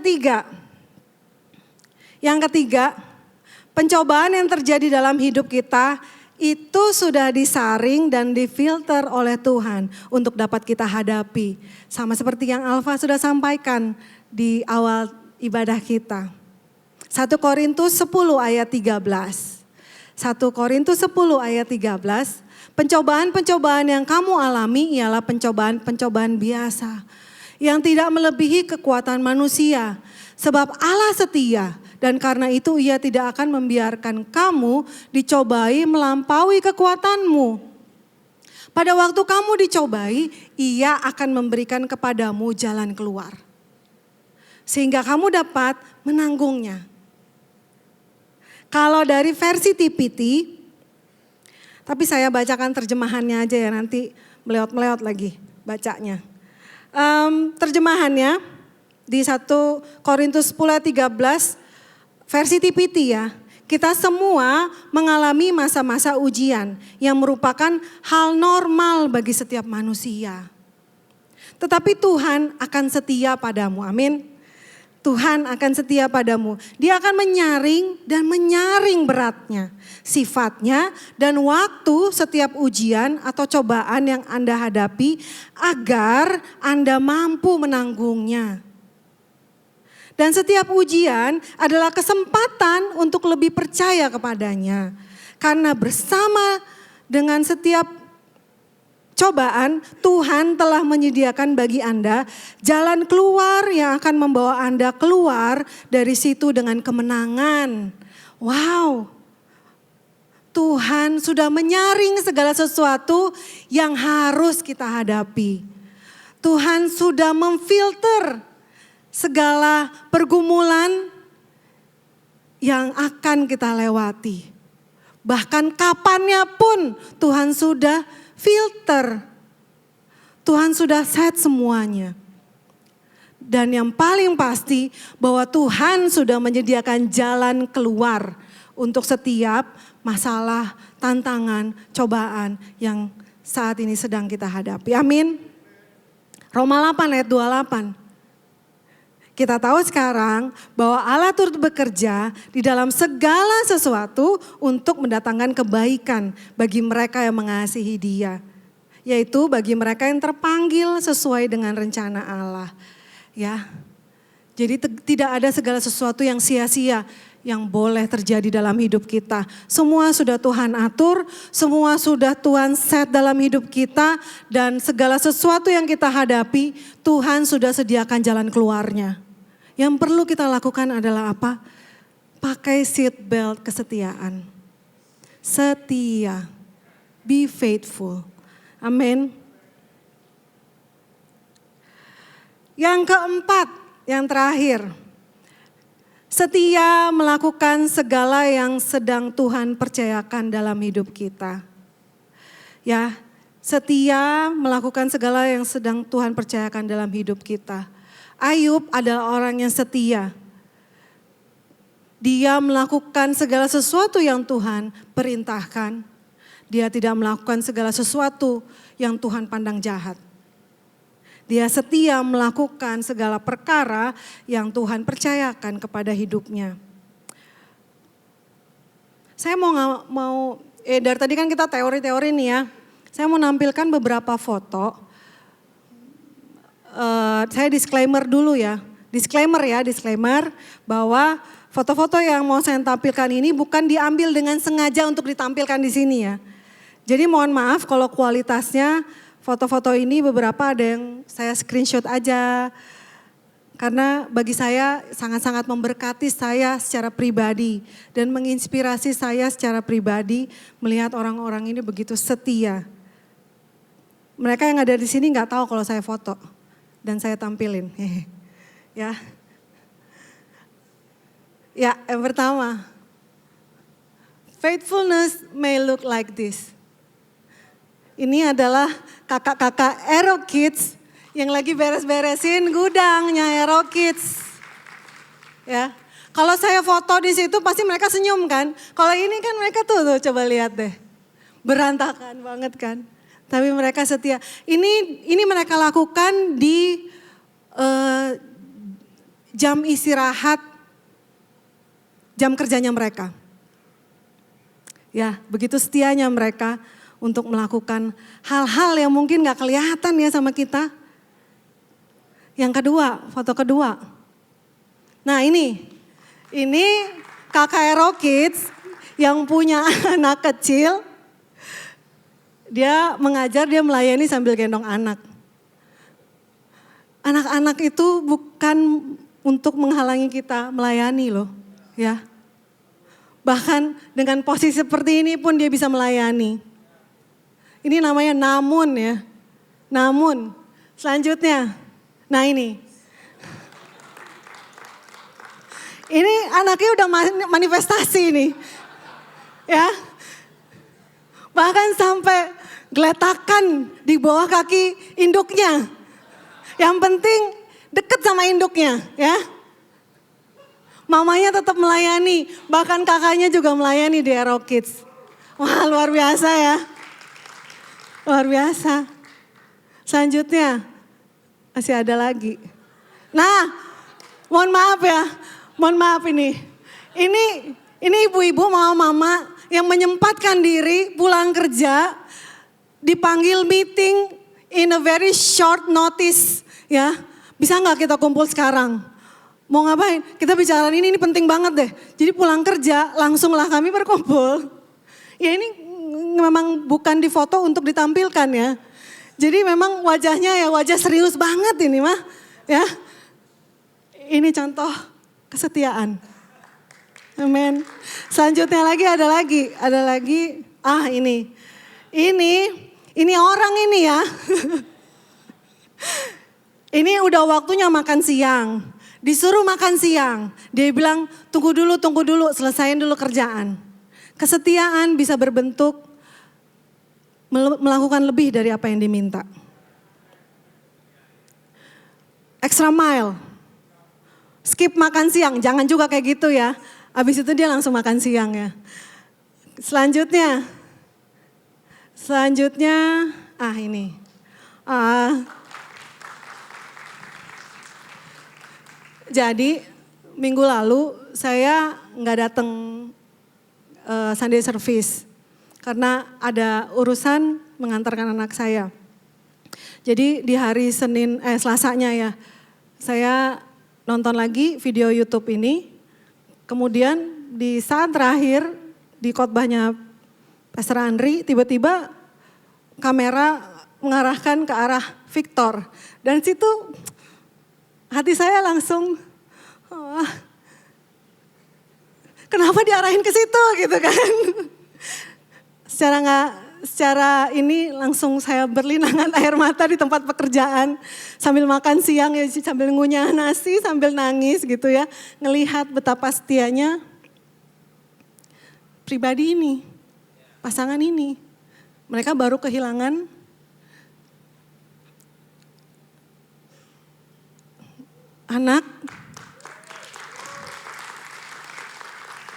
ketiga, pencobaan yang terjadi dalam hidup kita itu sudah disaring dan difilter oleh Tuhan untuk dapat kita hadapi. Sama seperti yang Alfa sudah sampaikan di awal ibadah kita. 1 Korintus 10 ayat 13. 1 Korintus 10 ayat 13. Pencobaan-pencobaan yang kamu alami ialah pencobaan-pencobaan biasa. Yang tidak melebihi kekuatan manusia. Sebab Allah setia. Dan karena itu ia tidak akan membiarkan kamu dicobai melampaui kekuatanmu. Pada waktu kamu dicobai, ia akan memberikan kepadamu jalan keluar. Sehingga kamu dapat menanggungnya. Kalau dari versi TPT, tapi saya bacakan terjemahannya aja ya, nanti melewat-melewat lagi bacanya. Terjemahannya di 1 Korintus 10 ayat 13, versi TPT ya, kita semua mengalami masa-masa ujian yang merupakan hal normal bagi setiap manusia. Tetapi Tuhan akan setia padamu, amin. Tuhan akan setia padamu. Dia akan menyaring beratnya, sifatnya dan waktu setiap ujian atau cobaan yang Anda hadapi agar Anda mampu menanggungnya. Dan setiap ujian adalah kesempatan untuk lebih percaya kepadanya. Karena bersama dengan setiap cobaan, Tuhan telah menyediakan bagi Anda jalan keluar yang akan membawa Anda keluar dari situ dengan kemenangan. Wow, Tuhan sudah menyaring segala sesuatu yang harus kita hadapi. Tuhan sudah memfilter segala pergumulan yang akan kita lewati. Bahkan kapannya pun Tuhan sudah filter. Tuhan sudah set semuanya. Dan yang paling pasti bahwa Tuhan sudah menyediakan jalan keluar untuk setiap masalah, tantangan, cobaan yang saat ini sedang kita hadapi. Amin. Roma 8 ayat 28. Kita tahu sekarang bahwa Allah turut bekerja di dalam segala sesuatu untuk mendatangkan kebaikan bagi mereka yang mengasihi Dia. Yaitu bagi mereka yang terpanggil sesuai dengan rencana Allah. Ya. Jadi tidak ada segala sesuatu yang sia-sia yang boleh terjadi dalam hidup kita. Semua sudah Tuhan atur, semua sudah Tuhan set dalam hidup kita. Dan segala sesuatu yang kita hadapi, Tuhan sudah sediakan jalan keluarnya. Yang perlu kita lakukan adalah apa? Pakai seat belt kesetiaan. Setia. Be faithful. Amin. Yang keempat, yang terakhir. Setia melakukan segala yang sedang Tuhan percayakan dalam hidup kita. Ya, setia melakukan segala yang sedang Tuhan percayakan dalam hidup kita. Ayub adalah orang yang setia. Dia melakukan segala sesuatu yang Tuhan perintahkan. Dia tidak melakukan segala sesuatu yang Tuhan pandang jahat. Dia setia melakukan segala perkara yang Tuhan percayakan kepada hidupnya. Saya dari tadi kan kita teori-teori nih ya. Saya mau nampilkan beberapa foto. Saya disclaimer dulu ya. Disclaimer bahwa foto-foto yang mau saya tampilkan ini bukan diambil dengan sengaja untuk ditampilkan di sini ya. Jadi mohon maaf kalau kualitasnya foto-foto ini beberapa ada yang saya screenshot aja. Karena bagi saya sangat-sangat memberkati saya secara pribadi dan menginspirasi saya secara pribadi melihat orang-orang ini begitu setia. Mereka yang ada di sini nggak tahu kalau saya foto dan saya tampilin. Ya. Ya, yang pertama. Faithfulness may look like this. Ini adalah kakak-kakak Aero Kids yang lagi beres-beresin gudangnya Aero Kids. Ya. Kalau saya foto di situ pasti mereka senyum kan. Kalau ini kan mereka tuh coba lihat deh. Berantakan banget kan. Tapi mereka setia. Ini mereka lakukan di jam istirahat, jam kerjanya mereka. Ya, begitu setianya mereka untuk melakukan hal-hal yang mungkin gak kelihatan ya sama kita. Yang kedua, foto kedua. Nah ini kakak Aero Kids yang punya anak kecil. Dia mengajar, dia melayani sambil gendong anak. Anak-anak itu bukan untuk menghalangi kita melayani loh. Ya. Bahkan dengan posisi seperti ini pun dia bisa melayani. Ini namanya namun ya. Namun selanjutnya. Nah ini. Ini anaknya udah manifestasi nih. Ya. Bahkan sampai geletakan di bawah kaki induknya. Yang penting deket sama induknya ya. Mamanya tetap melayani, bahkan kakaknya juga melayani di Aero Kids. Wah luar biasa ya. Luar biasa. Selanjutnya masih ada lagi. Nah mohon maaf ya, mohon maaf ini. Ini ibu-ibu mama-mama yang menyempatkan diri pulang kerja, dipanggil meeting in a very short notice ya. Bisa gak kita kumpul sekarang? Mau ngapain? Kita bicara ini penting banget deh. Jadi pulang kerja langsunglah kami berkumpul. Ya ini memang bukan di foto untuk ditampilkan ya. Jadi memang wajahnya ya wajah serius banget ini mah. Ya. Ini contoh kesetiaan. Amin. Selanjutnya lagi ada lagi. Ini orang ini ya. Ini udah waktunya makan siang. Disuruh makan siang. Dia bilang tunggu dulu, selesaiin dulu kerjaan. Kesetiaan bisa berbentuk melakukan lebih dari apa yang diminta. Extra mile. Skip makan siang, jangan juga kayak gitu ya. Habis itu dia langsung makan siang ya. Selanjutnya ini. Jadi minggu lalu saya nggak datang Sunday service karena ada urusan mengantarkan anak saya. Jadi di hari Selasanya ya, saya nonton lagi video YouTube ini. Kemudian di saat terakhir di khotbahnya Pastor Andri, tiba-tiba kamera mengarahkan ke arah Victor. Dan situ hati saya langsung, kenapa diarahin ke situ gitu kan. Secara ini langsung saya berlinangan air mata di tempat pekerjaan. Sambil makan siang ya, sambil ngunyah nasi, sambil nangis gitu ya. Ngelihat betapa setianya pribadi ini, pasangan ini. Mereka baru kehilangan anak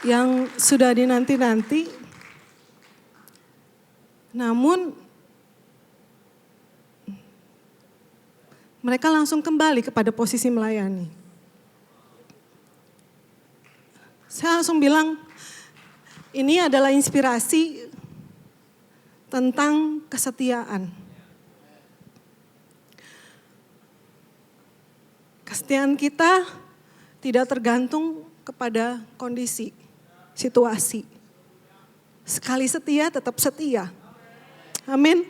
yang sudah dinanti-nanti. Namun mereka langsung kembali kepada posisi melayani. Saya langsung bilang, ini adalah inspirasi tentang kesetiaan. Kesetiaan kita tidak tergantung kepada kondisi, situasi. Sekali setia tetap setia. Amin.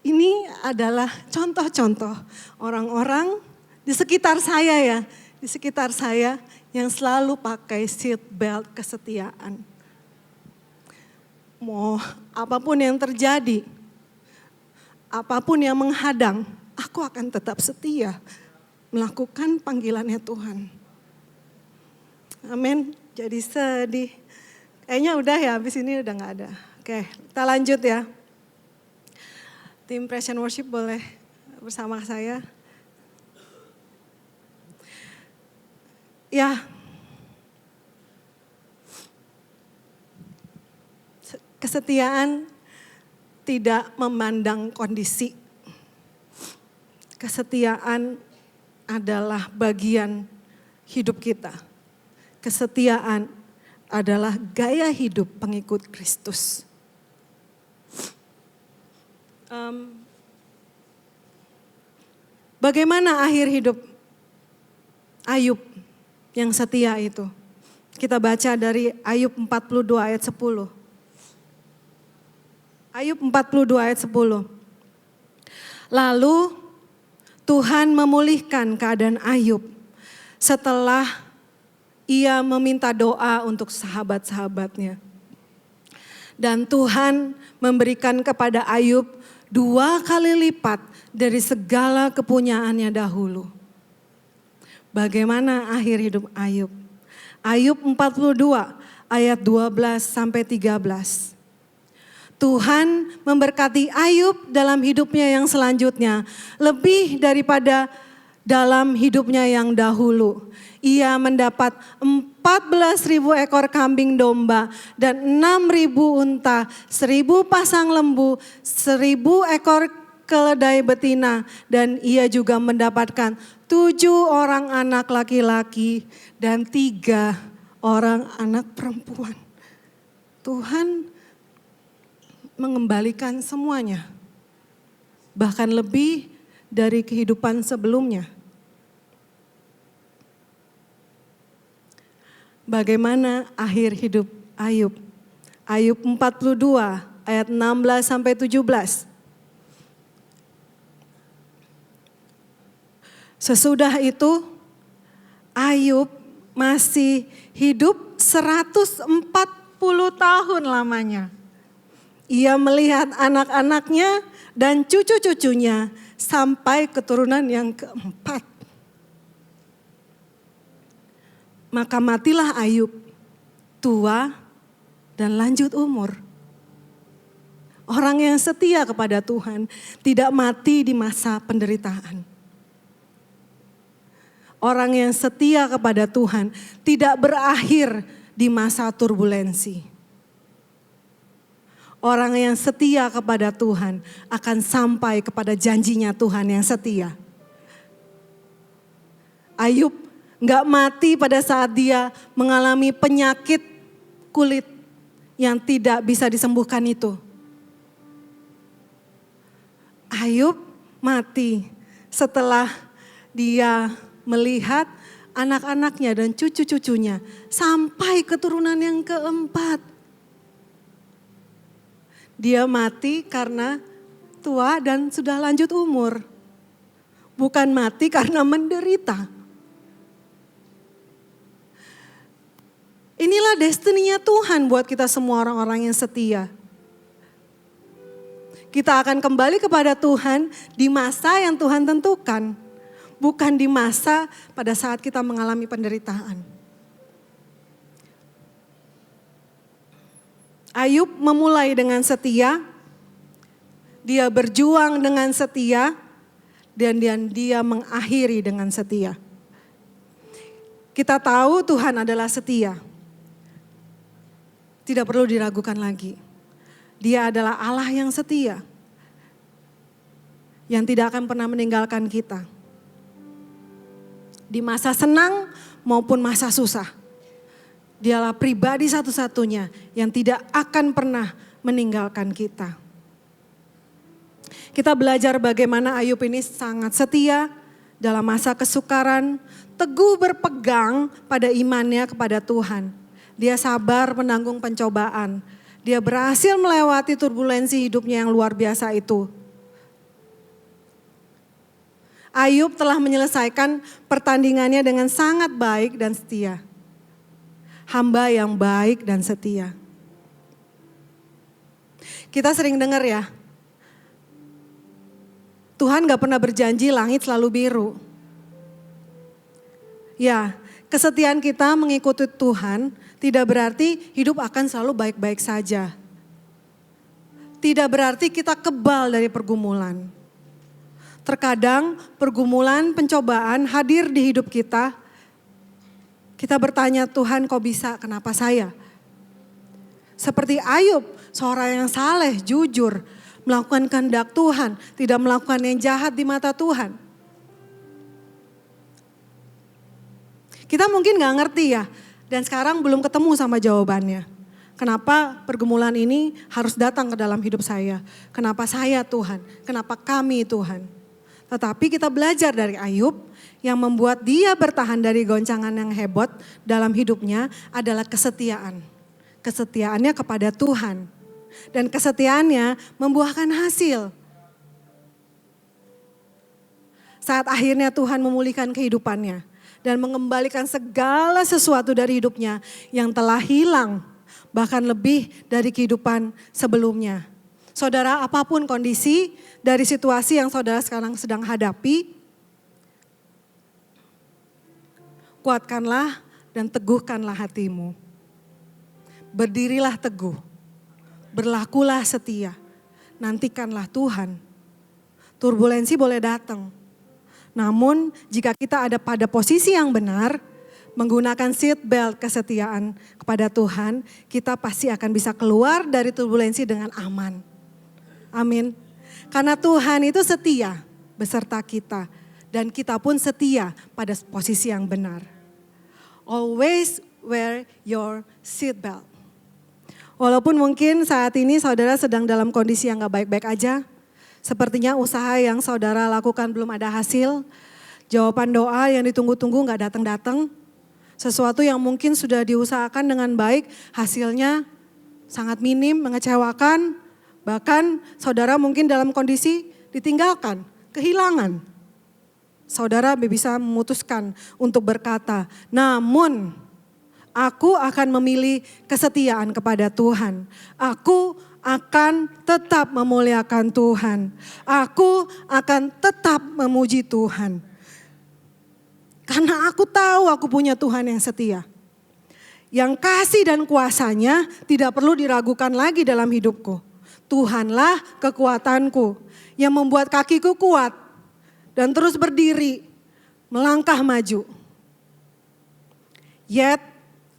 Ini adalah contoh-contoh orang-orang di sekitar saya ya. Di sekitar saya yang selalu pakai seat belt kesetiaan. Mau apapun yang terjadi, apapun yang menghadang, aku akan tetap setia melakukan panggilannya Tuhan. Amin. Jadi sedih. Kayaknya udah ya, habis ini udah gak ada. Oke, kita lanjut ya. Tim Praise and Worship boleh bersama saya. Ya, kesetiaan tidak memandang kondisi. Kesetiaan adalah bagian hidup kita. Kesetiaan adalah gaya hidup pengikut Kristus. Bagaimana akhir hidup Ayub yang setia itu? Kita baca dari Ayub 42 ayat 10. Ayub 42 ayat 10. Lalu Tuhan memulihkan keadaan Ayub setelah ia meminta doa untuk sahabat-sahabatnya. Dan Tuhan memberikan kepada Ayub 2 kali lipat dari segala kepunyaannya dahulu. Bagaimana akhir hidup Ayub? Ayub 42 ayat 12 sampai 13. Tuhan memberkati Ayub dalam hidupnya yang selanjutnya lebih daripada dalam hidupnya yang dahulu. Ia mendapat 14.000 ekor kambing domba dan 6.000 unta, 1.000 pasang lembu, 1.000 ekor keledai betina. Dan ia juga mendapatkan 7 orang anak laki-laki dan 3 orang anak perempuan. Tuhan mengembalikan semuanya, bahkan lebih dari kehidupan sebelumnya. Bagaimana akhir hidup Ayub? Ayub 42 ayat 16 sampai 17. Sesudah itu Ayub masih hidup 140 tahun lamanya. Ia melihat anak-anaknya dan cucu-cucunya sampai keturunan yang keempat. Maka matilah Ayub, tua dan lanjut umur. Orang yang setia kepada Tuhan tidak mati di masa penderitaan. Orang yang setia kepada Tuhan tidak berakhir di masa turbulensi. Orang yang setia kepada Tuhan akan sampai kepada janjinya Tuhan yang setia. Ayub nggak mati pada saat dia mengalami penyakit kulit yang tidak bisa disembuhkan itu. Ayub mati setelah dia melihat anak-anaknya dan cucu-cucunya sampai keturunan yang keempat. Dia mati karena tua dan sudah lanjut umur. Bukan mati karena menderita. Inilah destininya Tuhan buat kita semua orang-orang yang setia. Kita akan kembali kepada Tuhan di masa yang Tuhan tentukan. Bukan di masa pada saat kita mengalami penderitaan. Ayub memulai dengan setia, dia berjuang dengan setia, dan dia mengakhiri dengan setia. Kita tahu Tuhan adalah setia. Tidak perlu diragukan lagi. Dia adalah Allah yang setia, yang tidak akan pernah meninggalkan kita. Di masa senang maupun masa susah. Dialah pribadi satu-satunya yang tidak akan pernah meninggalkan kita. Kita belajar bagaimana Ayub ini sangat setia dalam masa kesukaran, teguh berpegang pada imannya kepada Tuhan. Dia sabar menanggung pencobaan. Dia berhasil melewati turbulensi hidupnya yang luar biasa itu. Ayub telah menyelesaikan pertandingannya dengan sangat baik dan setia. Hamba yang baik dan setia. Kita sering dengar ya, Tuhan gak pernah berjanji langit selalu biru. Ya, kesetiaan kita mengikuti Tuhan tidak berarti hidup akan selalu baik-baik saja. Tidak berarti kita kebal dari pergumulan. Terkadang pergumulan, pencobaan hadir di hidup kita. Kita bertanya, Tuhan kok bisa, kenapa saya? Seperti Ayub, seorang yang saleh, jujur, melakukan kehendak Tuhan, tidak melakukan yang jahat di mata Tuhan. Kita mungkin gak ngerti ya, dan sekarang belum ketemu sama jawabannya. Kenapa pergumulan ini harus datang ke dalam hidup saya? Kenapa saya Tuhan? Kenapa kami Tuhan? Tetapi kita belajar dari Ayub yang membuat dia bertahan dari goncangan yang hebat dalam hidupnya adalah kesetiaan. Kesetiaannya kepada Tuhan. Dan kesetiaannya membuahkan hasil. Saat akhirnya Tuhan memulihkan kehidupannya dan mengembalikan segala sesuatu dari hidupnya yang telah hilang, bahkan lebih dari kehidupan sebelumnya. Saudara, apapun kondisi dari situasi yang saudara sekarang sedang hadapi, kuatkanlah dan teguhkanlah hatimu. Berdirilah teguh, berlakulah setia, nantikanlah Tuhan. Turbulensi boleh datang, namun jika kita ada pada posisi yang benar, menggunakan seat belt kesetiaan kepada Tuhan, kita pasti akan bisa keluar dari turbulensi dengan aman. Amin. Karena Tuhan itu setia beserta kita dan kita pun setia pada posisi yang benar. Always wear your seat belt. Walaupun mungkin saat ini saudara sedang dalam kondisi yang gak baik-baik aja. Sepertinya usaha yang saudara lakukan belum ada hasil. Jawaban doa yang ditunggu-tunggu gak datang-datang. Sesuatu yang mungkin sudah diusahakan dengan baik, hasilnya sangat minim, mengecewakan. Bahkan saudara mungkin dalam kondisi ditinggalkan, kehilangan. Saudara bisa memutuskan untuk berkata, namun aku akan memilih kesetiaan kepada Tuhan. Aku akan tetap memuliakan Tuhan. Aku akan tetap memuji Tuhan. Karena aku tahu aku punya Tuhan yang setia. Yang kasih dan kuasanya tidak perlu diragukan lagi dalam hidupku. Tuhanlah kekuatanku yang membuat kakiku kuat dan terus berdiri, melangkah maju. Yet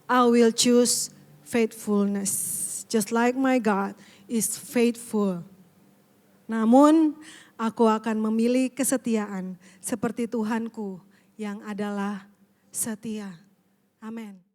I will choose faithfulness, just like my God is faithful. Namun aku akan memilih kesetiaan seperti Tuhanku yang adalah setia. Amin.